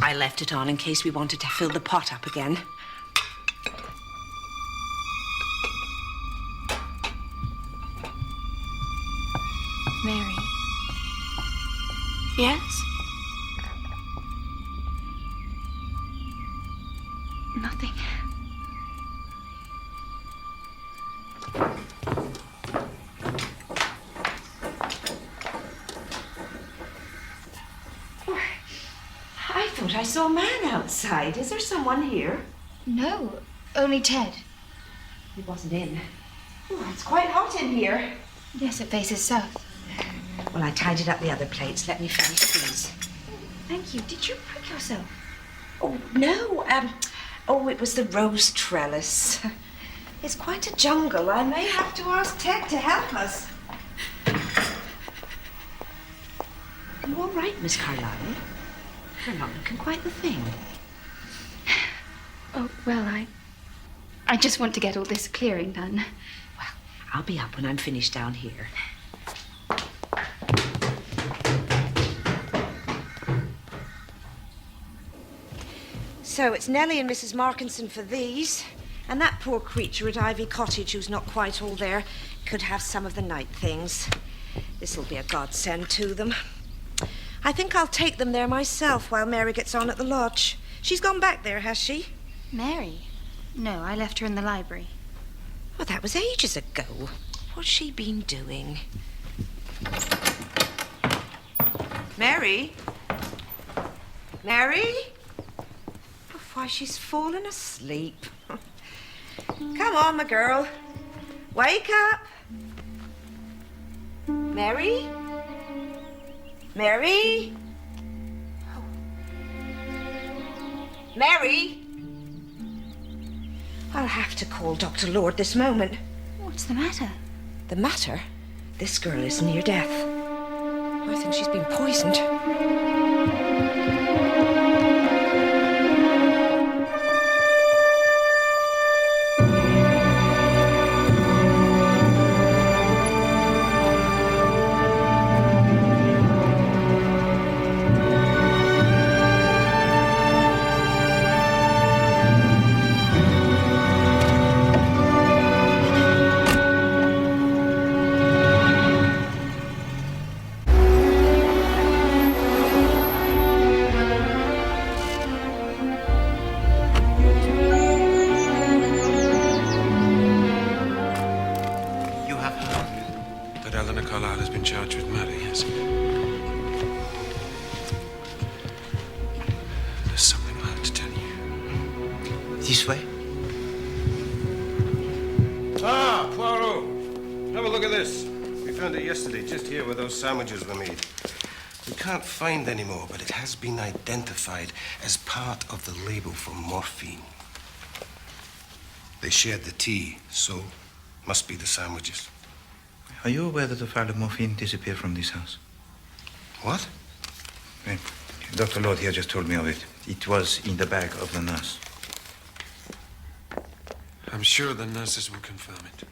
I left it on in case we wanted to fill the pot up again. Mary. Yes? Nothing. I thought I saw a man outside. Is there someone here? No, only Ted. He wasn't in. Oh, it's quite hot in here. Yes, it faces south. Well, I tidied up the other plates. Let me finish, please. Thank you. Did you prick yourself? Oh, no. It was the rose trellis. It's quite a jungle. I may have to ask Ted to help us. You all right, Miss Carlyle? You're not looking quite the thing. Oh, well, I just want to get all this clearing done. Well, I'll be up when I'm finished down here. So it's Nellie and Mrs. Markinson for these. And that poor creature at Ivy Cottage who's not quite all there could have some of the night things. This'll be a godsend to them. I think I'll take them there myself while Mary gets on at the lodge. She's gone back there, has she? Mary? No, I left her in the library. Well, that was ages ago. What's she been doing? Mary? Mary? Oh, why, she's fallen asleep. Come on, my girl. Wake up. Mary? Mary? Oh. Mary? I'll have to call Dr. Lord this moment. What's the matter? The matter? This girl is near death. I think she's been poisoned. This way? Ah, Poirot. Have a look at this. We found it yesterday, just here where those sandwiches were made. We can't find any more, but it has been identified as part of the label for morphine. They shared the tea, so must be the sandwiches. Are you aware that the file of morphine disappeared from this house? What? Dr. Lord here just told me of it. It was in the bag of the nurse. I'm sure the nurses will confirm it.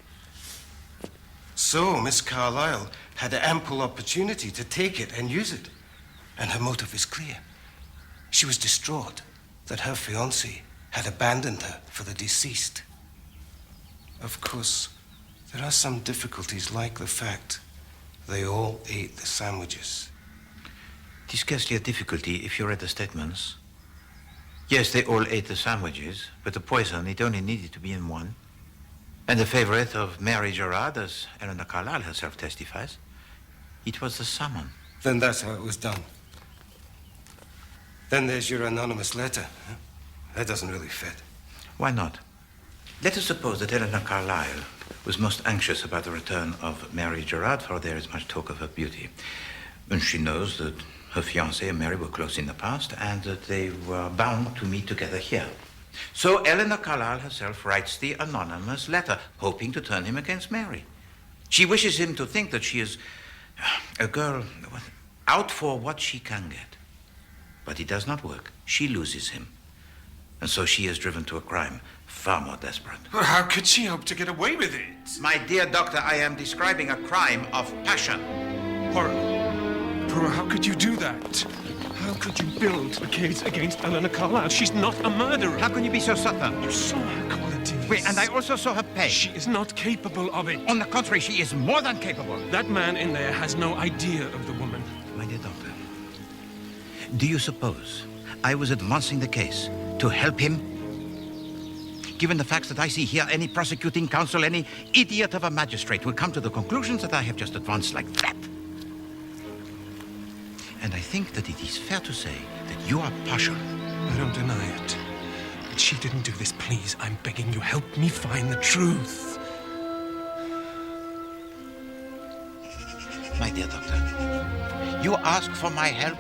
So, Miss Carlyle had ample opportunity to take it and use it. And her motive is clear. She was distraught that her fiancé had abandoned her for the deceased. Of course, there are some difficulties, like the fact they all ate the sandwiches. It is scarcely a difficulty if you read the statements. Yes, they all ate the sandwiches, but the poison, it only needed to be in one. And the favorite of Mary Gerard, as Eleanor Carlyle herself testifies, it was the salmon. Then that's how it was done. Then there's your anonymous letter. Huh? That doesn't really fit. Why not? Let us suppose that Eleanor Carlyle was most anxious about the return of Mary Gerard, for there is much talk of her beauty. And she knows that her fiancé and Mary were close in the past and that they were bound to meet together here. So Eleanor Carlyle herself writes the anonymous letter, hoping to turn him against Mary. She wishes him to think that she is a girl out for what she can get. But it does not work. She loses him. And so she is driven to a crime far more desperate. Well, how could she hope to get away with it? My dear doctor, I am describing a crime of passion. Poirot, how could you do that? How could you build a case against Eleanor Carlyle? She's not a murderer. How can you be so certain? You saw her qualities. Wait, and I also saw her pay. She is not capable of it. On the contrary, she is more than capable. That man in there has no idea of the woman. My dear doctor, do you suppose I was advancing the case to help him? Given the facts that I see here, any prosecuting counsel, any idiot of a magistrate will come to the conclusions that I have just advanced like that. And I think that it is fair to say that you are partial. I don't deny it. But she didn't do this. Please, I'm begging you, help me find the truth. My dear doctor, you ask for my help,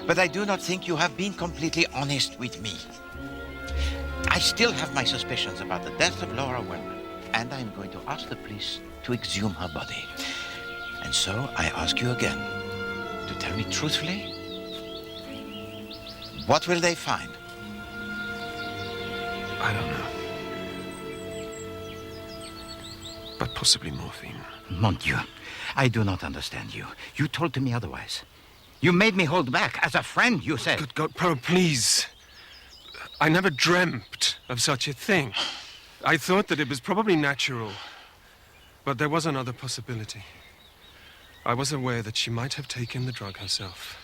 but I do not think you have been completely honest with me. I still have my suspicions about the death of Laura Wellman, and I'm going to ask the police to exhume her body. And so I ask you again to tell me truthfully, what will they find? I don't know. But possibly morphine. Mon Dieu, I do not understand you. You told to me otherwise. You made me hold back. As a friend, you said. Good God, Poirot, please. I never dreamt of such a thing. I thought that it was probably natural. But there was another possibility. I was aware that she might have taken the drug herself.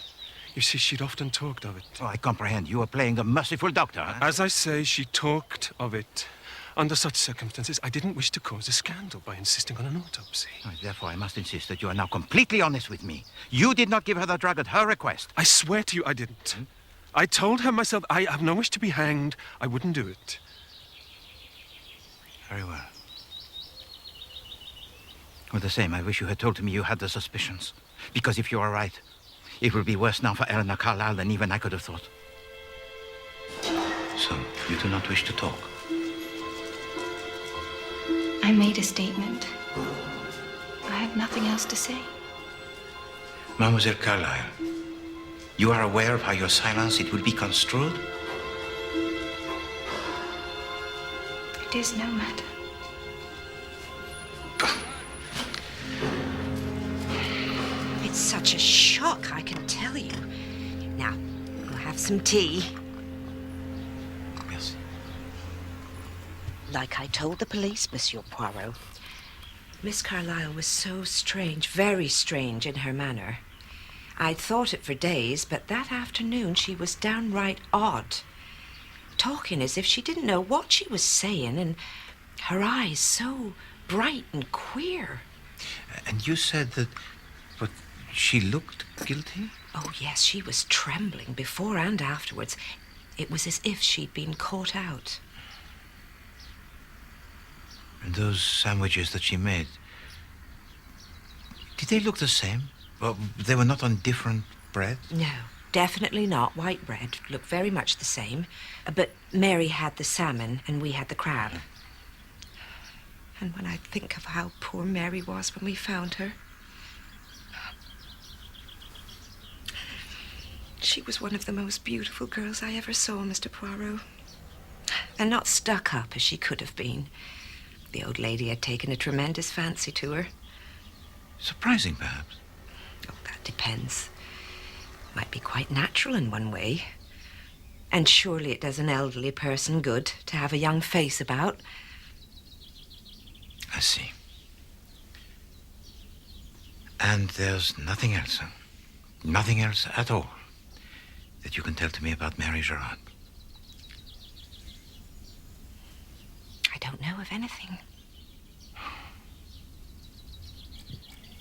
You see, she'd often talked of it. Oh, I comprehend. You were playing the merciful doctor. Huh? As I say, she talked of it. Under such circumstances, I didn't wish to cause a scandal by insisting on an autopsy. Oh, therefore, I must insist that you are now completely honest with me. You did not give her the drug at her request. I swear to you I didn't. I told her myself I have no wish to be hanged. I wouldn't do it. Very well. All the same, I wish you had told me you had the suspicions. Because if you are right, it will be worse now for Eleanor Carlyle than even I could have thought. So, you do not wish to talk? I made a statement. I have nothing else to say. Mademoiselle Carlyle, you are aware of how your silence, it will be construed? It is no matter. It's such a shock, I can tell you. Now, we'll have some tea. Yes. Like I told the police, Monsieur Poirot, Miss Carlyle was so strange, very strange in her manner. I'd thought it for days, but that afternoon she was downright odd. Talking as if she didn't know what she was saying, and her eyes so bright and queer. And you said that, but she looked guilty? Oh, yes, she was trembling before and afterwards. It was as if she'd been caught out. And those sandwiches that she made, did they look the same? Well, they were not on different bread? No, definitely not. White bread looked very much the same. But Mary had the salmon and we had the crab. And when I think of how poor Mary was when we found her, she was one of the most beautiful girls I ever saw, Mr. Poirot. And not stuck up as she could have been. The old lady had taken a tremendous fancy to her. Surprising, perhaps. Oh, that depends. Might be quite natural in one way. And surely it does an elderly person good to have a young face about. I see. And there's nothing else, huh? Nothing else at all that you can tell to me about Mary Gerard? I don't know of anything.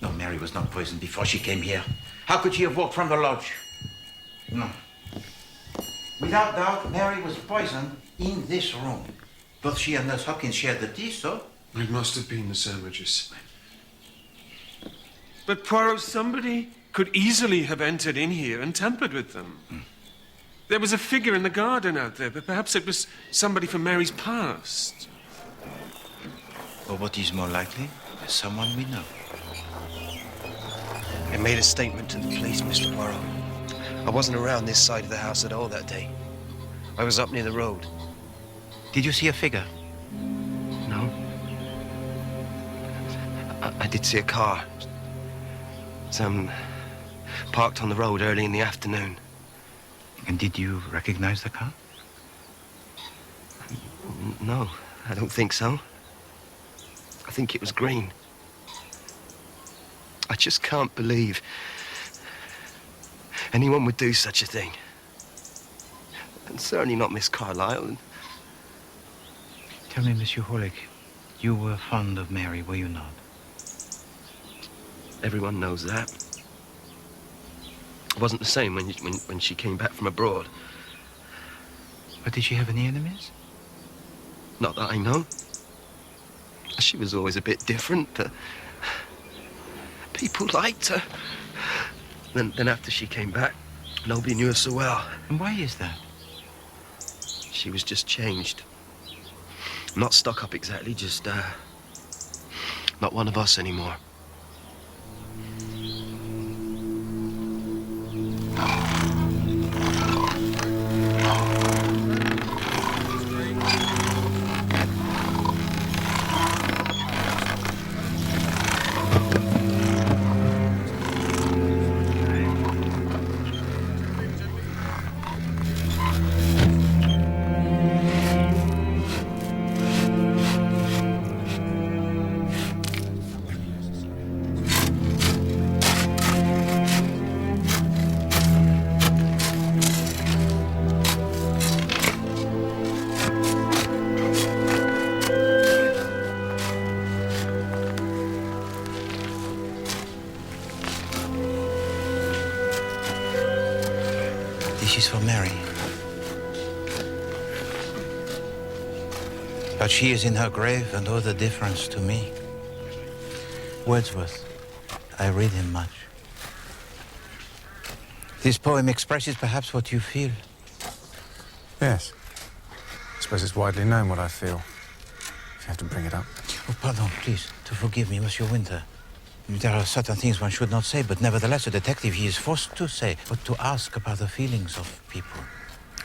No, Mary was not poisoned before she came here. How could she have walked from the lodge? No. Without doubt, Mary was poisoned in this room. Both she and Nurse Hopkins shared the tea, so? It must have been the sandwiches. But Poirot, somebody could easily have entered in here and tampered with them. There was a figure in the garden out there, but perhaps it was somebody from Mary's past. Or what is more likely, someone we know. I made a statement to the police, Mr. Poirot. I wasn't around this side of the house at all that day. I was up near the road. Did you see a figure? No. I did see a car. Some parked on the road early in the afternoon. And did you recognize the car? No, I don't think so. I think it was green. I just can't believe anyone would do such a thing. And certainly not Miss Carlyle. Tell me, Monsieur Horlick, you were fond of Mary, were you not? Everyone knows that. It wasn't the same when she came back from abroad. But did she have any enemies? Not that I know. She was always a bit different. People liked her. Then after she came back, nobody knew her so well. And why is that? She was just changed. Not stuck up exactly, just, not one of us anymore. This is for Mary. But she is in her grave, and oh, the difference to me. Wordsworth, I read him much. This poem expresses perhaps what you feel. Yes. I suppose it's widely known what I feel, if you have to bring it up. Oh, pardon, please, to forgive me, Monsieur Winter. There are certain things one should not say, but nevertheless, a detective, he is forced to say, but to ask about the feelings of people.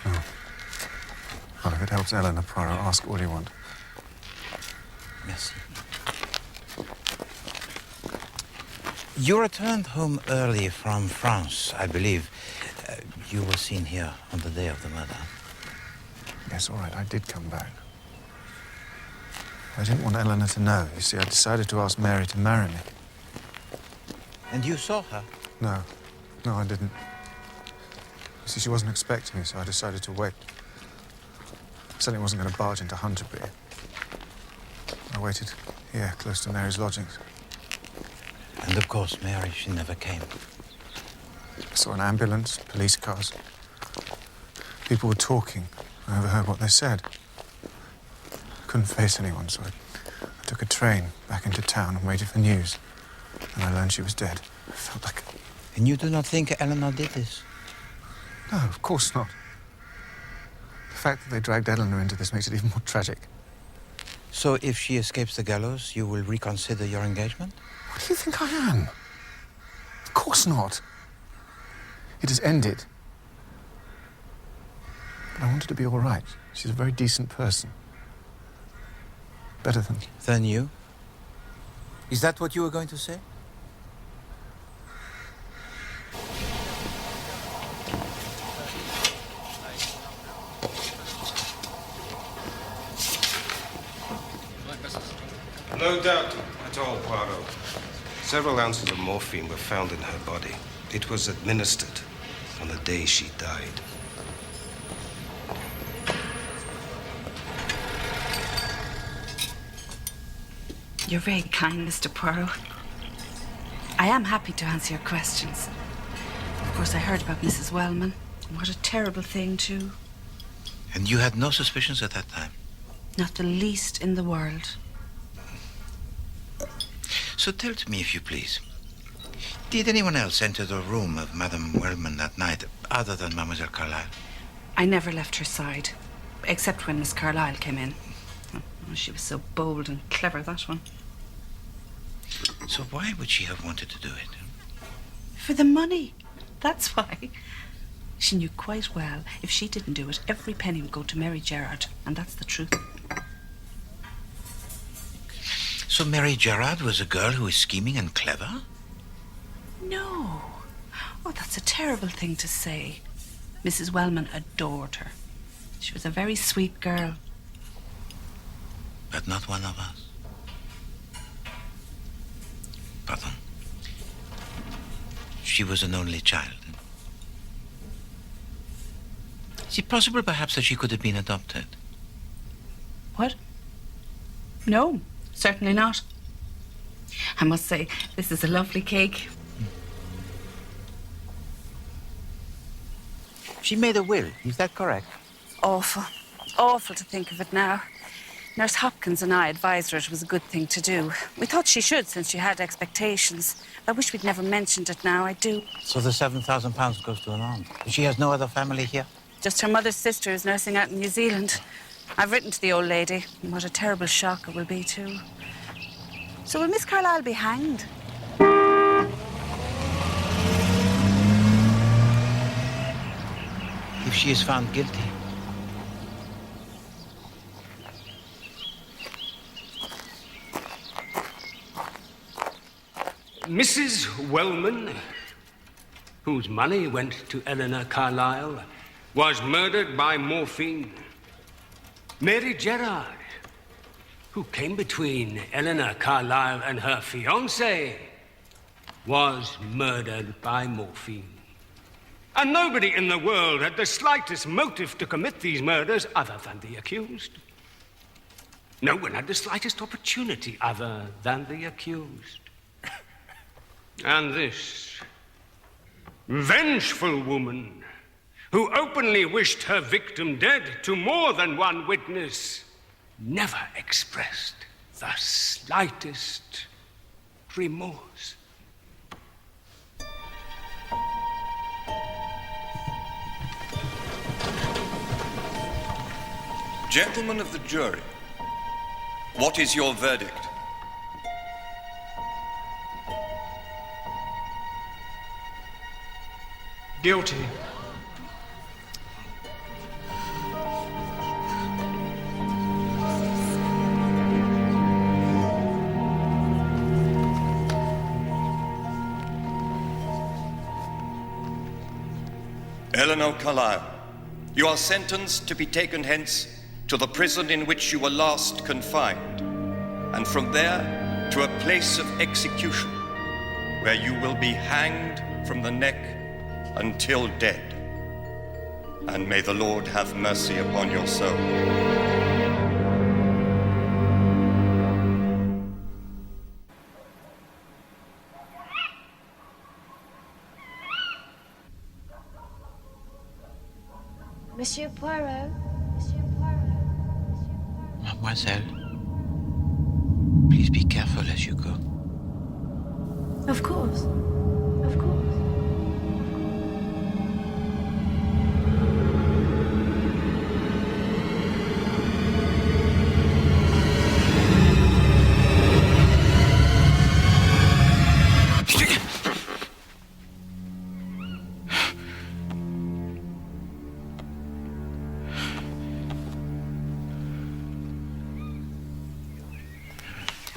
Oh. Well, if it helps Eleanor, Poirot, ask what you want. Merci. You returned home early from France, I believe. You were seen here on the day of the murder. Yes, all right, I did come back. I didn't want Eleanor to know. You see, I decided to ask Mary to marry me. And you saw her? No, I didn't. You see, she wasn't expecting me, so I decided to wait. I certainly wasn't going to barge into Hunterbury. I waited here, close to Mary's lodgings. And of course, Mary, she never came. I saw an ambulance, police cars. People were talking. I overheard what they said. Couldn't face anyone, so I took a train back into town and waited for news. And I learned she was dead. I felt like... And you do not think Eleanor did this? No, of course not. The fact that they dragged Eleanor into this makes it even more tragic. So if she escapes the gallows, you will reconsider your engagement? What do you think I am? Of course not. It has ended. But I want her to be all right. She's a very decent person. Better than... Than you? Is that what you were going to say? No doubt at all, Poirot. Several ounces of morphine were found in her body. It was administered on the day she died. You're very kind, Mr. Poirot. I am happy to answer your questions. Of course, I heard about Mrs. Wellman. What a terrible thing, too. And you had no suspicions at that time? Not the least in the world. So tell to me, if you please. Did anyone else enter the room of Madame Wellman that night, other than Mademoiselle Carlyle? I never left her side, except when Miss Carlyle came in. Oh, she was so bold and clever, that one. So why would she have wanted to do it? For the money. That's why. She knew quite well if she didn't do it, every penny would go to Mary Gerard, and that's the truth. So Mary Gerard was a girl who was scheming and clever? No. Oh, that's a terrible thing to say. Mrs. Wellman adored her. She was a very sweet girl. But not one of us. Pardon. She was an only child. Is it possible, perhaps, that she could have been adopted? What? No, certainly not. I must say, this is a lovely cake. She made a will, is that correct? Awful. Awful to think of it now. Nurse Hopkins and I advised her it was a good thing to do. We thought she should, since she had expectations. I wish we'd never mentioned it now, I do. So the £7,000 goes to an aunt. She has no other family here? Just her mother's sister is nursing out in New Zealand. I've written to the old lady, and what a terrible shock it will be, too. So will Miss Carlyle be hanged? If she is found guilty. Mrs. Wellman, whose money went to Eleanor Carlyle, was murdered by morphine. Mary Gerard, who came between Eleanor Carlyle and her fiancé, was murdered by morphine. And nobody in the world had the slightest motive to commit these murders other than the accused. No one had the slightest opportunity other than the accused. And this vengeful woman, who openly wished her victim dead to more than one witness, never expressed the slightest remorse. Gentlemen of the jury, what is your verdict? Guilty. Eleanor Carlyle, you are sentenced to be taken hence to the prison in which you were last confined, and from there to a place of execution, where you will be hanged from the neck until dead. And may the Lord have mercy upon your soul. Monsieur Poirot? Mademoiselle, please be careful as you go. Of course. Of course.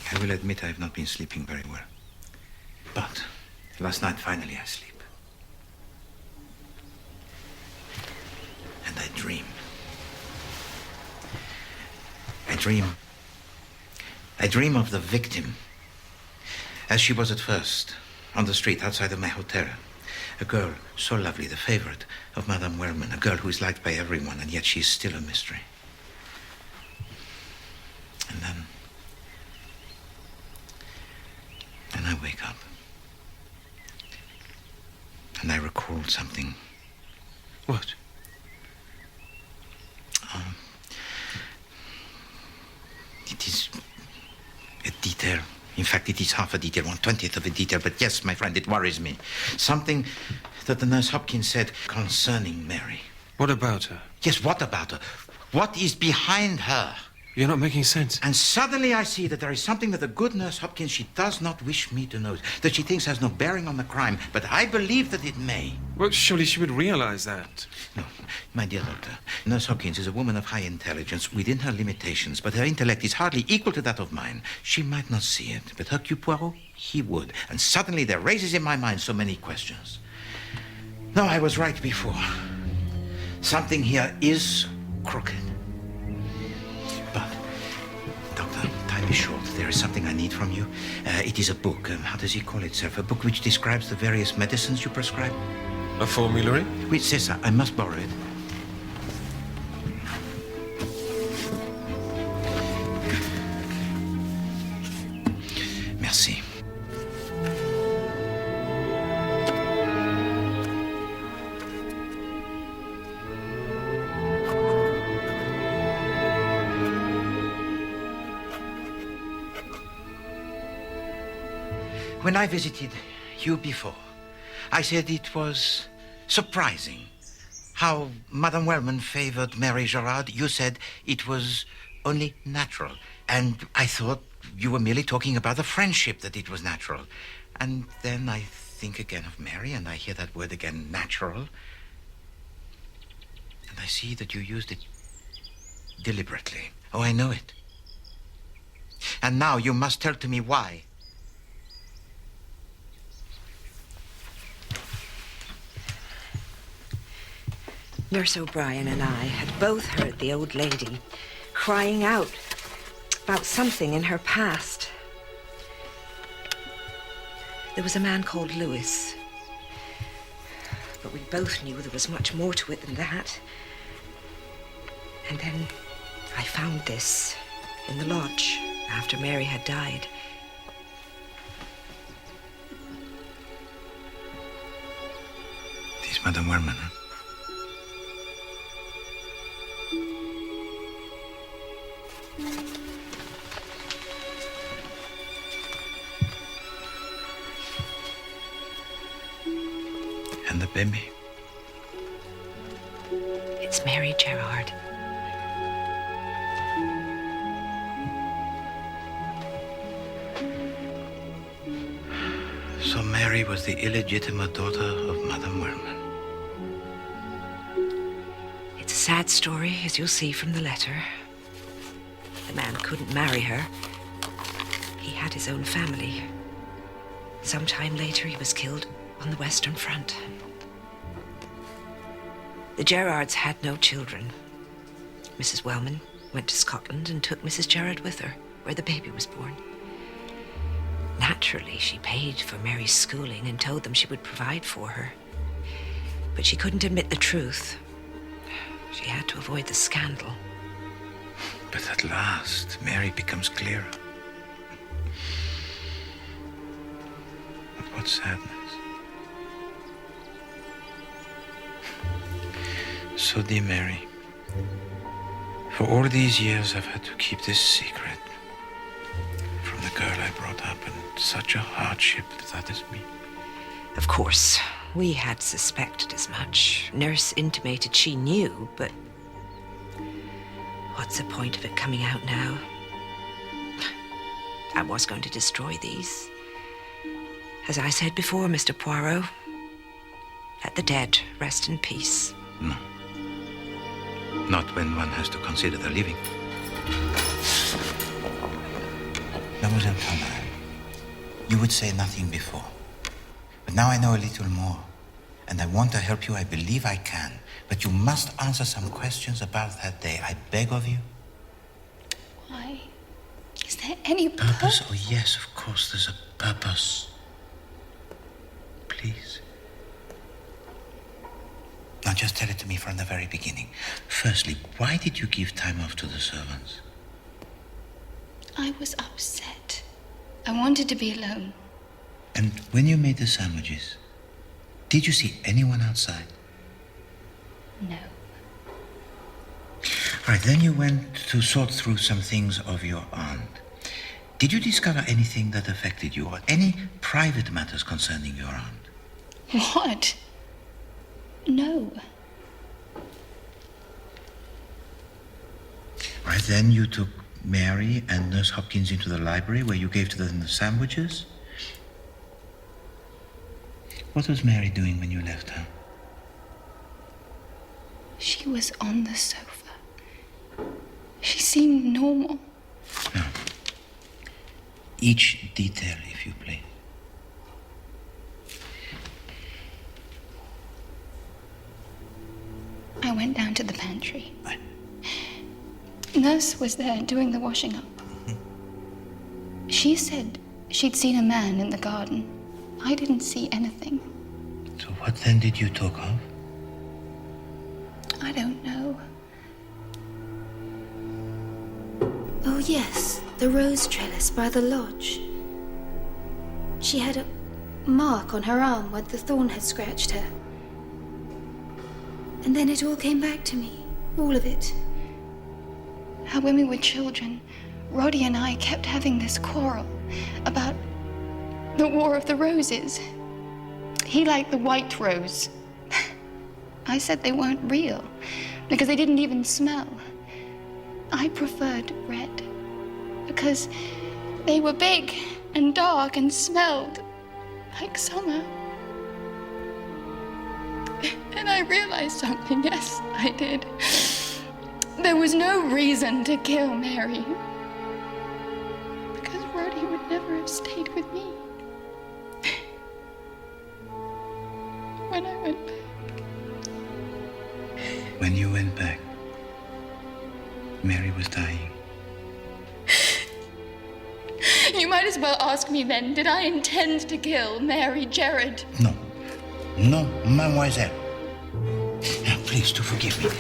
I will admit I have not been sleeping very well. But last night, finally, I sleep. And I dream. I dream I dream of the victim, as she was at first, on the street outside of my hotel. A girl so lovely, the favorite of Madame Wellman, a girl who is liked by everyone, and yet she's still a mystery. And then I wake up. And I recall something. What? It is a detail. In fact, it is half a detail, 1/20th of a detail. But yes, my friend, it worries me. Something that the nurse Hopkins said concerning Mary. What about her? Yes, what about her? What is behind her? You're not making sense. And suddenly I see that there is something that the good nurse Hopkins, she does not wish me to know, that she thinks has no bearing on the crime, but I believe that it may. Well, surely she would realize that. No, my dear doctor, Nurse Hopkins is a woman of high intelligence within her limitations, but her intellect is hardly equal to that of mine. She might not see it, but Hercule Poirot, he would. And suddenly there raises in my mind so many questions. No, I was right before. Something here is crooked. But, doctor, time is short. There is something I need from you. It is a book. How does he call itself? A book which describes the various medicines you prescribe? A formulary? Oui, c'est ça. I must borrow it. Merci. When I visited you before, I said it was surprising how Madame Wellman favored Mary Gerard. You said it was only natural. And I thought you were merely talking about the friendship, that it was natural. And then I think again of Mary, and I hear that word again, natural. And I see that you used it deliberately. Oh, I know it. And now you must tell to me why. Nurse O'Brien and I had both heard the old lady crying out about something in her past. There was a man called Lewis, but we both knew there was much more to it than that. And then I found this in the lodge after Mary had died. It is Madame Wellman, huh? And the baby? It's Mary Gerard. So Mary was the illegitimate daughter of Madame Wellman. It's a sad story, as you'll see from the letter. The man couldn't marry her. He had his own family. Sometime later, he was killed on the Western Front. The Gerards had no children. Mrs. Wellman went to Scotland and took Mrs. Gerard with her, where the baby was born. Naturally, she paid for Mary's schooling and told them she would provide for her. But she couldn't admit the truth. She had to avoid the scandal. But at last, Mary becomes clearer. But what sadness. So, dear Mary, for all these years I've had to keep this secret from the girl I brought up, and such a hardship that has been. Of course, we had suspected as much. Nurse intimated she knew, but what's the point of it coming out now? I was going to destroy these. As I said before, Mr. Poirot, let the dead rest in peace. No. Not when one has to consider the living. Mademoiselle Carlyle, you would say nothing before. But now I know a little more. And I want to help you. I believe I can. But you must answer some questions about that day. I beg of you. Why? Is there there any Purpose? Oh, yes, of course, there's a purpose. Please. Now, just tell it to me from the very beginning. Firstly, why did you give time off to the servants? I was upset. I wanted to be alone. And when you made the sandwiches, did you see anyone outside? No. Right, then you went to sort through some things of your aunt. Did you discover anything that affected you, or any private matters concerning your aunt? What? No. Right, then you took Mary and Nurse Hopkins into the library where you gave to them the sandwiches. What was Mary doing when you left her? She was on the sofa. She seemed normal. No. Each detail, if you please. I went down to the pantry. Nurse was there doing the washing up. She said she'd seen a man in the garden. I didn't see anything. So what then did you talk of? I don't know. Oh, yes, the rose trellis by the lodge. She had a mark on her arm where the thorn had scratched her. And then it all came back to me, all of it. How when we were children, Roddy and I kept having this quarrel about the War of the Roses. He liked the white rose. I said they weren't real because they didn't even smell. I preferred red because they were big and dark and smelled like summer. And I realized something, yes, I did. There was no reason to kill Mary. Because Roddy would never have stayed with me. When I went back. When you went back, Mary was dying. You might as well ask me then, did I intend to kill Mary Gerard? No. No, mademoiselle. Now, please, do forgive me.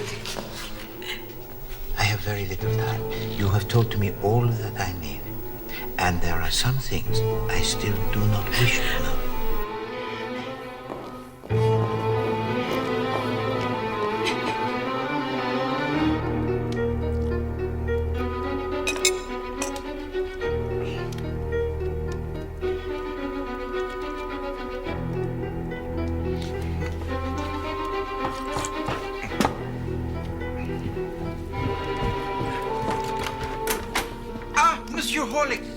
I have very little time. You have told to me all that I need. And there are some things I still do not wish to know.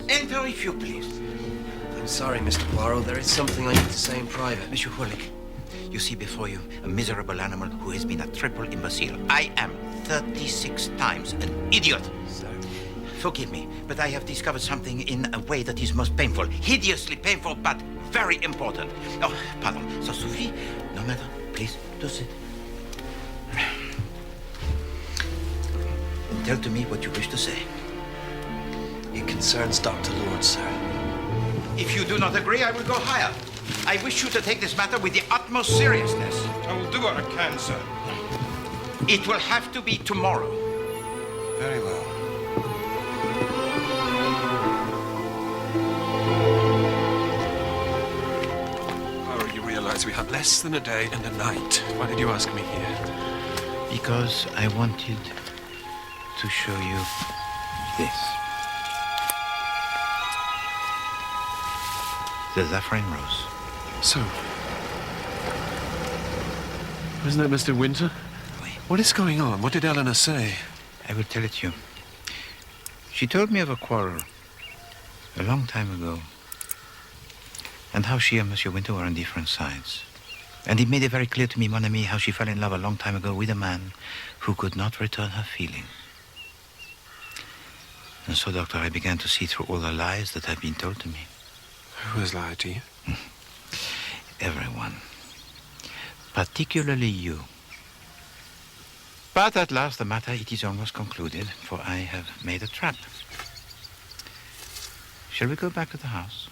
Enter, if you please. I'm sorry, Mr. Poirot. There is something I need to say in private. Monsieur Horlick, you see before you a miserable animal who has been a triple imbecile. I am 36 times an idiot. Sir. Forgive me, but I have discovered something in a way that is most painful. Hideously painful, but very important. Oh, pardon. Ça suffit? No matter. Please, do sit. Tell to me what you wish to say. It concerns Dr. Lord, sir. If you do not agree, I will go higher. I wish you to take this matter with the utmost seriousness. I will do what I can, sir. It will have to be tomorrow. Very well. Poirot, you realize we have less than a day and a night. Why did you ask me here? Because I wanted to show you this. The saffron rose. So, isn't that Mr. Winter? Oui. What is going on? What did Eleanor say? I will tell it to you. She told me of a quarrel a long time ago, and how she and Monsieur Winter were on different sides. And it made it very clear to me, mon ami, how she fell in love a long time ago with a man who could not return her feeling. And so, Doctor, I began to see through all the lies that have been told to me. Who has lied to you? Everyone. Particularly you. But at last the matter, it is almost concluded, for I have made a trap. Shall we go back to the house?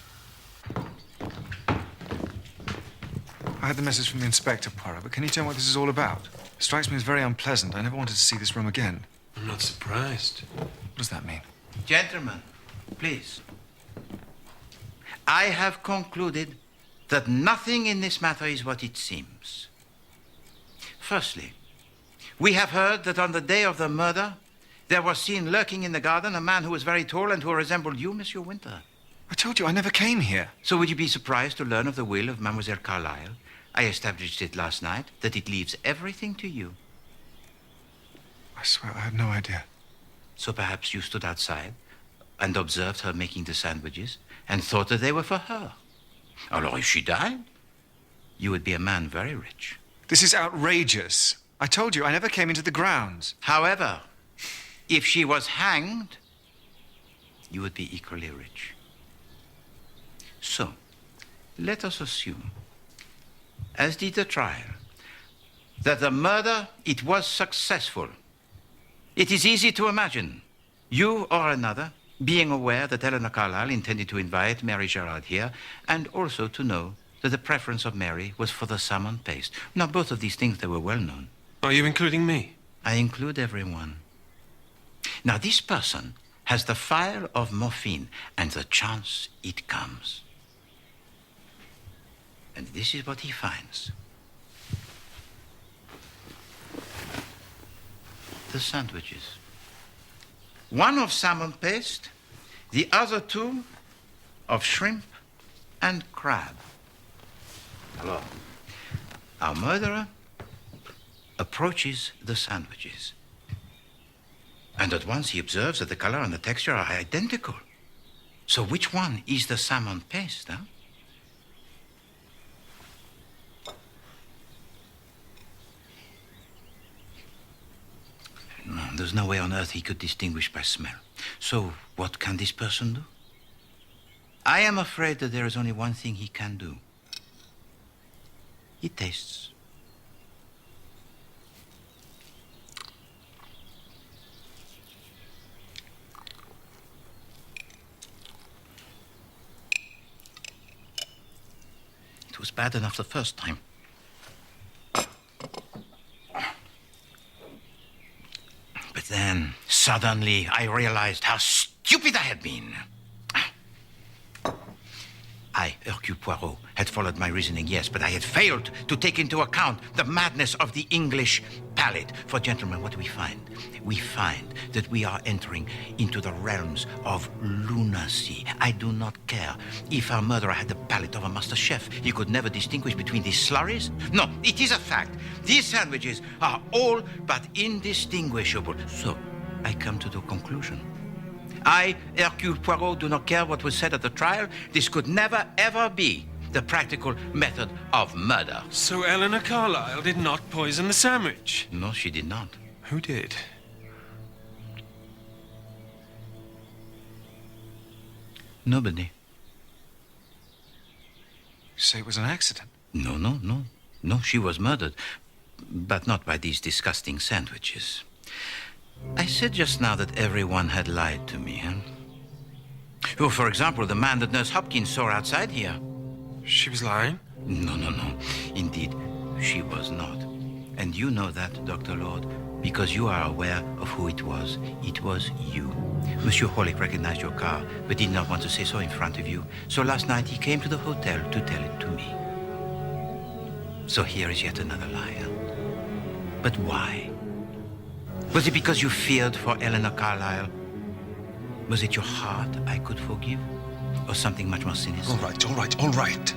I had the message from the inspector, Poirot, but can you tell me what this is all about? It strikes me as very unpleasant. I never wanted to see this room again. I'm not surprised. What does that mean? Gentlemen, please. I have concluded that nothing in this matter is what it seems. Firstly, we have heard that on the day of the murder, there was seen lurking in the garden a man who was very tall and who resembled you, Monsieur Winter. I told you I never came here. So would you be surprised to learn of the will of Mademoiselle Carlyle? I established it last night, that it leaves everything to you. I swear I had no idea. So perhaps you stood outside and observed her making the sandwiches and thought that they were for her. Alors, if she died, you would be a man very rich. This is outrageous. I told you I never came into the grounds. However, if she was hanged, you would be equally rich. So, let us assume, as did the trial, that the murder, it was successful. It is easy to imagine you or another being aware that Eleanor Carlyle intended to invite Mary Gerard here, and also to know that the preference of Mary was for the salmon paste. Now, both of these things, they were well known. Are you including me? I include everyone. Now, this person has the file of morphine, and the chance it comes. And this is what he finds. The sandwiches. One of salmon paste, the other two of shrimp and crab. Alors, our murderer approaches the sandwiches. And at once he observes that the color and the texture are identical. So which one is the salmon paste, huh? No, there's no way on earth he could distinguish by smell. So what can this person do? I am afraid that there is only one thing he can do. He tastes. It was bad enough the first time. But then, suddenly, I realized how stupid I had been. I, Hercule Poirot, had followed my reasoning, yes, but I had failed to take into account the madness of the English palate. For, gentlemen, what do we find? We find that we are entering into the realms of lunacy. I do not care if our murderer had the palate of a master chef. He could never distinguish between these slurries. No, it is a fact. These sandwiches are all but indistinguishable. So, I come to the conclusion. I, Hercule Poirot, do not care what was said at the trial. This could never, ever be the practical method of murder. So Eleanor Carlyle did not poison the sandwich? No, she did not. Who did? Nobody. You say it was an accident? No, she was murdered. But not by these disgusting sandwiches. I said just now that everyone had lied to me, huh? Oh, for example, the man that Nurse Hopkins saw outside here. She was lying? No. Indeed, she was not. And you know that, Dr. Lord, because you are aware of who it was. It was you. Monsieur Horlick recognized your car, but did not want to say so in front of you. So last night he came to the hotel to tell it to me. So here is yet another lie, huh? But why? Was it because you feared for Eleanor Carlyle? Was it your heart I could forgive? Or something much more sinister? All right.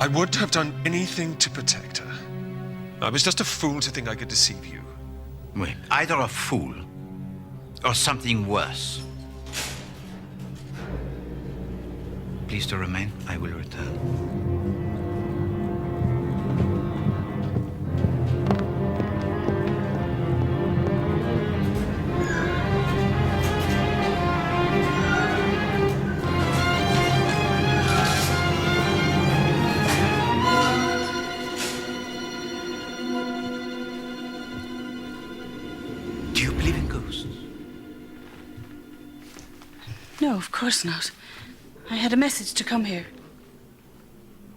I would have done anything to protect her. I was just a fool to think I could deceive you. Well, either a fool or something worse. Please to remain. I will return. No, of course not. I had a message to come here.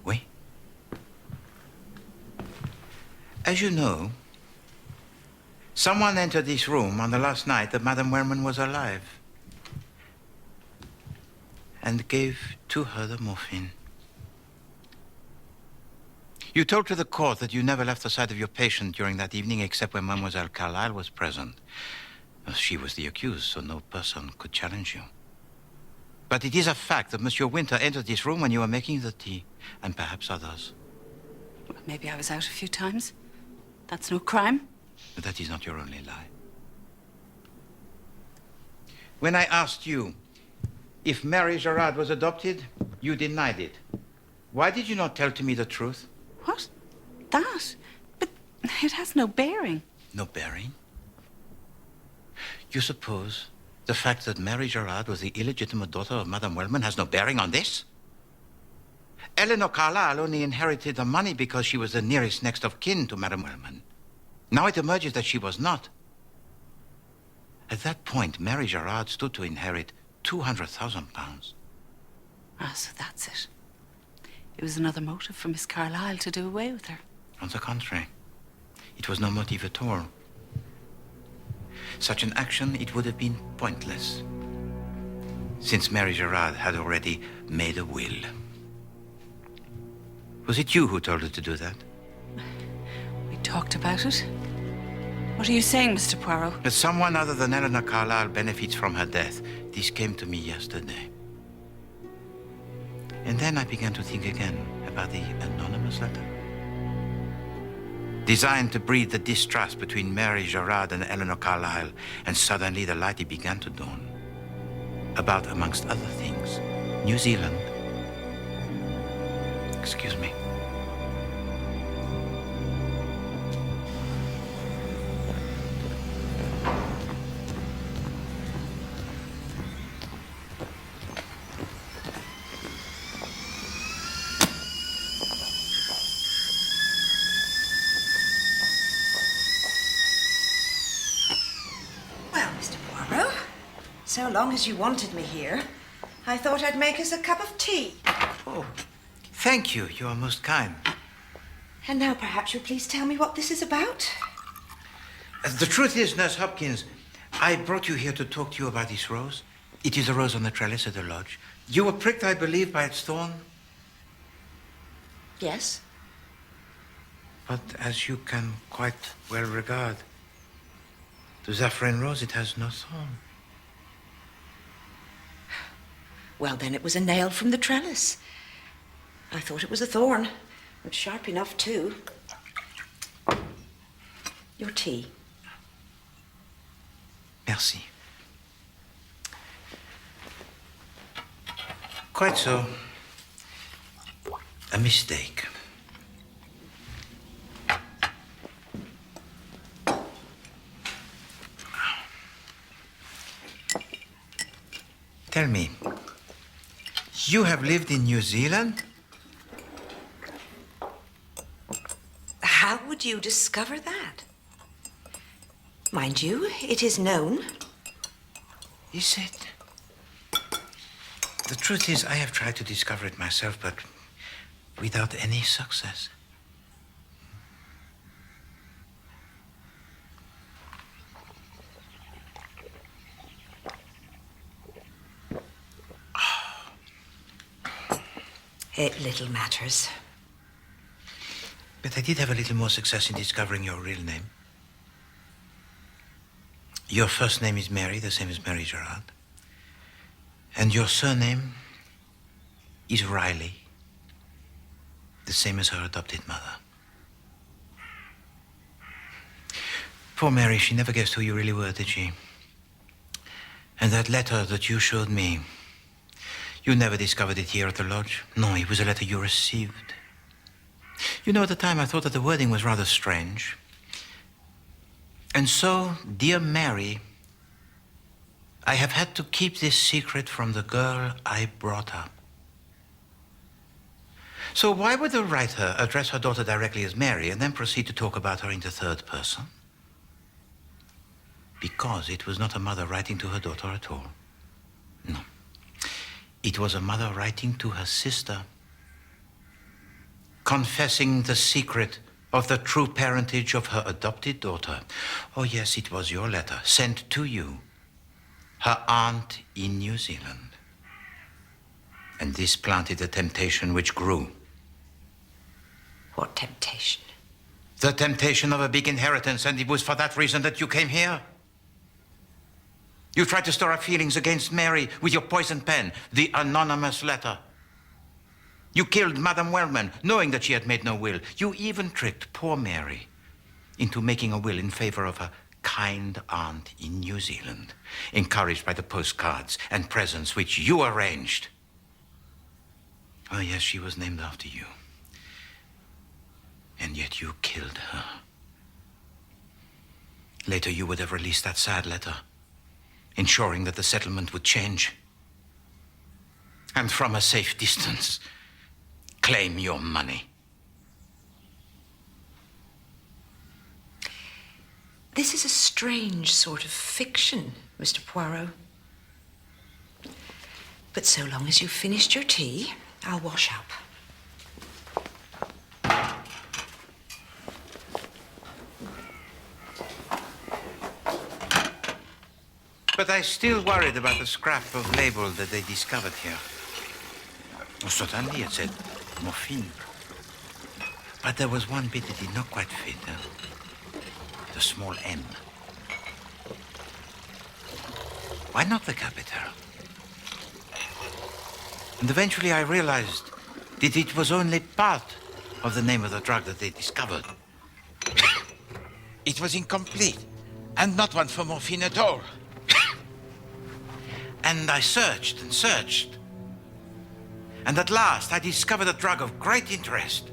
Oui. As you know, someone entered this room on the last night that Madame Wellman was alive and gave to her the morphine. You told to the court that you never left the side of your patient during that evening except when Mademoiselle Carlyle was present. She was the accused, so no person could challenge you. But it is a fact that Monsieur Winter entered this room when you were making the tea, and perhaps others. Well, maybe I was out a few times. That's no crime. But that is not your only lie. When I asked you if Mary Gerard was adopted, you denied it. Why did you not tell to me the truth? What? That? But it has no bearing. No bearing? You suppose the fact that Mary Gerard was the illegitimate daughter of Madame Wellman has no bearing on this? Eleanor Carlyle only inherited the money because she was the nearest next of kin to Madame Wellman. Now it emerges that she was not. At that point, Mary Gerard stood to inherit £200,000. Ah, so that's it. It was another motive for Miss Carlyle to do away with her. On the contrary, it was no motive at all. Such an action, it would have been pointless, since Mary Gerard had already made a will. Was it you who told her to do that? We talked about it. What are you saying, Mr. Poirot? That someone other than Eleanor Carlyle benefits from her death. This came to me yesterday. And then I began to think again about the anonymous letter. Designed to breed the distrust between Mary Gerard and Eleanor Carlyle, and suddenly the light began to dawn. About, amongst other things, New Zealand. Excuse me. So long as you wanted me here, I thought I'd make us a cup of tea. Oh, thank you. You are most kind. And now perhaps you'll please tell me what this is about? The truth is, Nurse Hopkins, I brought you here to talk to you about this rose. It is a rose on the trellis at the lodge. You were pricked, I believe, by its thorn. Yes. But as you can quite well regard, the Zafran rose, it has no thorn. Well, then it was a nail from the trellis. I thought it was a thorn. And sharp enough, too. Your tea. Merci. Quite so. A mistake. Tell me, you have lived in New Zealand? How would you discover that? Mind you, it is known. Is it? The truth is, I have tried to discover it myself, but without any success. It little matters. But I did have a little more success in discovering your real name. Your first name is Mary, the same as Mary Gerard. And your surname is Riley, the same as her adopted mother. Poor Mary, she never guessed who you really were, did she? And that letter that you showed me, you never discovered it here at the lodge? No, it was a letter you received. You know, at the time I thought that the wording was rather strange. And so, dear Mary, I have had to keep this secret from the girl I brought up. So why would the writer address her daughter directly as Mary and then proceed to talk about her in the third person? Because it was not a mother writing to her daughter at all. No. It was a mother writing to her sister, confessing the secret of the true parentage of her adopted daughter. Oh, yes, it was your letter, sent to you, her aunt in New Zealand. And this planted a temptation which grew. What temptation? The temptation of a big inheritance, and it was for that reason that you came here. You tried to stir up feelings against Mary with your poisoned pen, the anonymous letter. You killed Madame Wellman, knowing that she had made no will. You even tricked poor Mary into making a will in favor of her kind aunt in New Zealand, encouraged by the postcards and presents which you arranged. Oh, yes, she was named after you. And yet you killed her. Later, you would have released that sad letter, ensuring that the settlement would change. And from a safe distance, claim your money. This is a strange sort of fiction, Mr. Poirot. But so long as you've finished your tea, I'll wash up. But I still worried about the scrap of label that they discovered here. Oh, certainly, it said morphine. But there was one bit that did not quite fit. The small M. Why not the capital? And eventually I realized that it was only part of the name of the drug that they discovered. It was incomplete, and not one for morphine at all. And I searched and searched. And at last, I discovered a drug of great interest.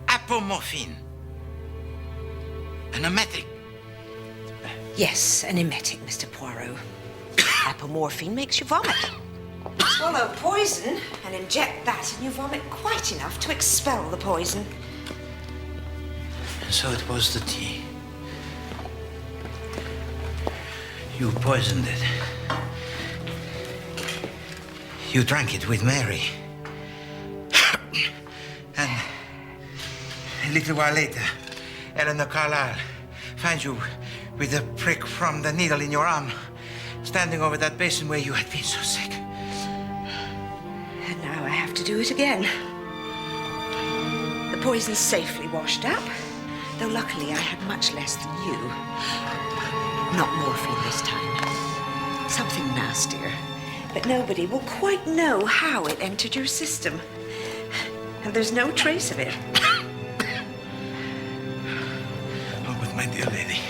Apomorphine. An emetic. Yes, an emetic, Mr. Poirot. Apomorphine makes you vomit. Swallow poison and inject that, and you vomit quite enough to expel the poison. And so it was the tea. You poisoned it. You drank it with Mary. And a little while later, Eleanor Carlyle finds you with a prick from the needle in your arm, standing over that basin where you had been so sick. And now I have to do it again. The poison's safely washed up, though luckily I had much less than you. Not morphine this time. Something nastier. But nobody will quite know how it entered your system. And there's no trace of it. Oh, but my dear lady,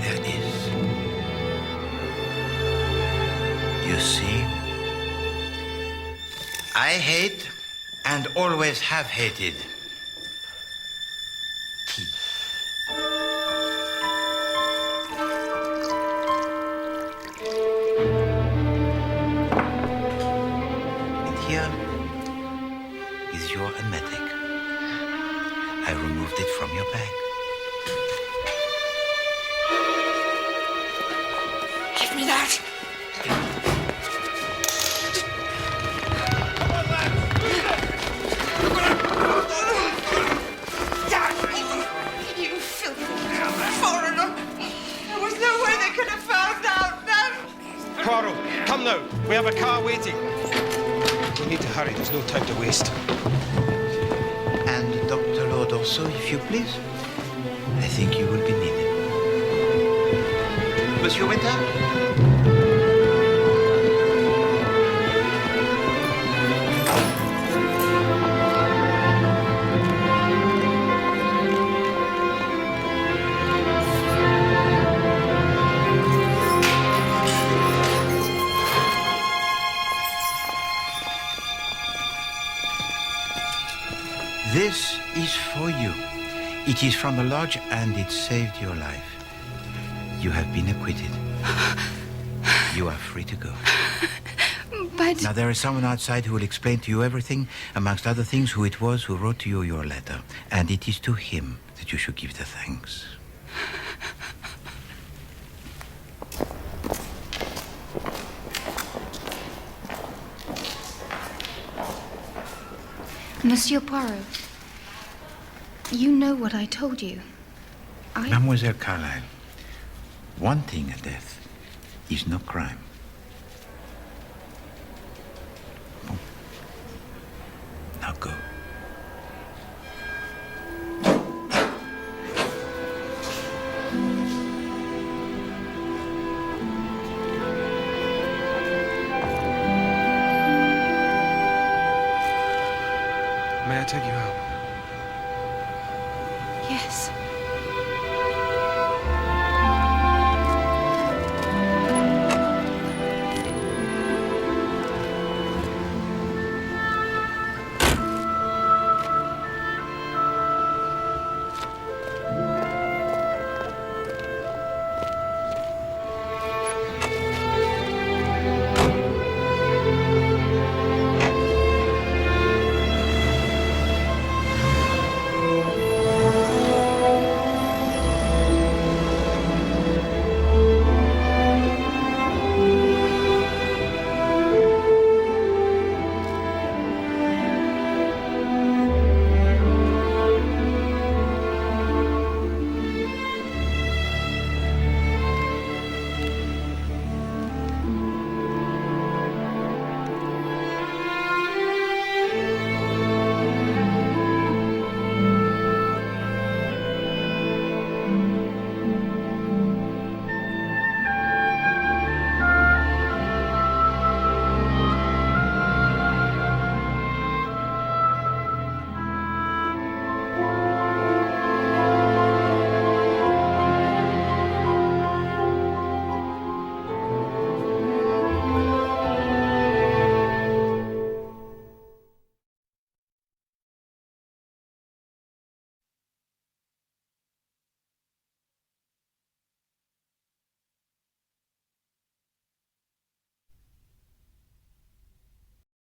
there is. You see, I hate and always have hated tea. And here is your emetic. I removed it from your bag. Give me that! You filthy foreigner! There was no way they could have found out then! Poirot, come now. We have a car waiting. We need to hurry. There's no time to waste. And Dr. Lord also, if you please. I think you will be needed. Monsieur Winter? This is for you. It is from the lodge, and it saved your life. You have been acquitted. You are free to go. But... Now, there is someone outside who will explain to you everything, amongst other things, who it was who wrote to you your letter. And it is to him that you should give the thanks. Monsieur Poirot, you know what I told you. Mademoiselle Carlyle, wanting a death is no crime. Bon. Now go. May I take you home? Yes.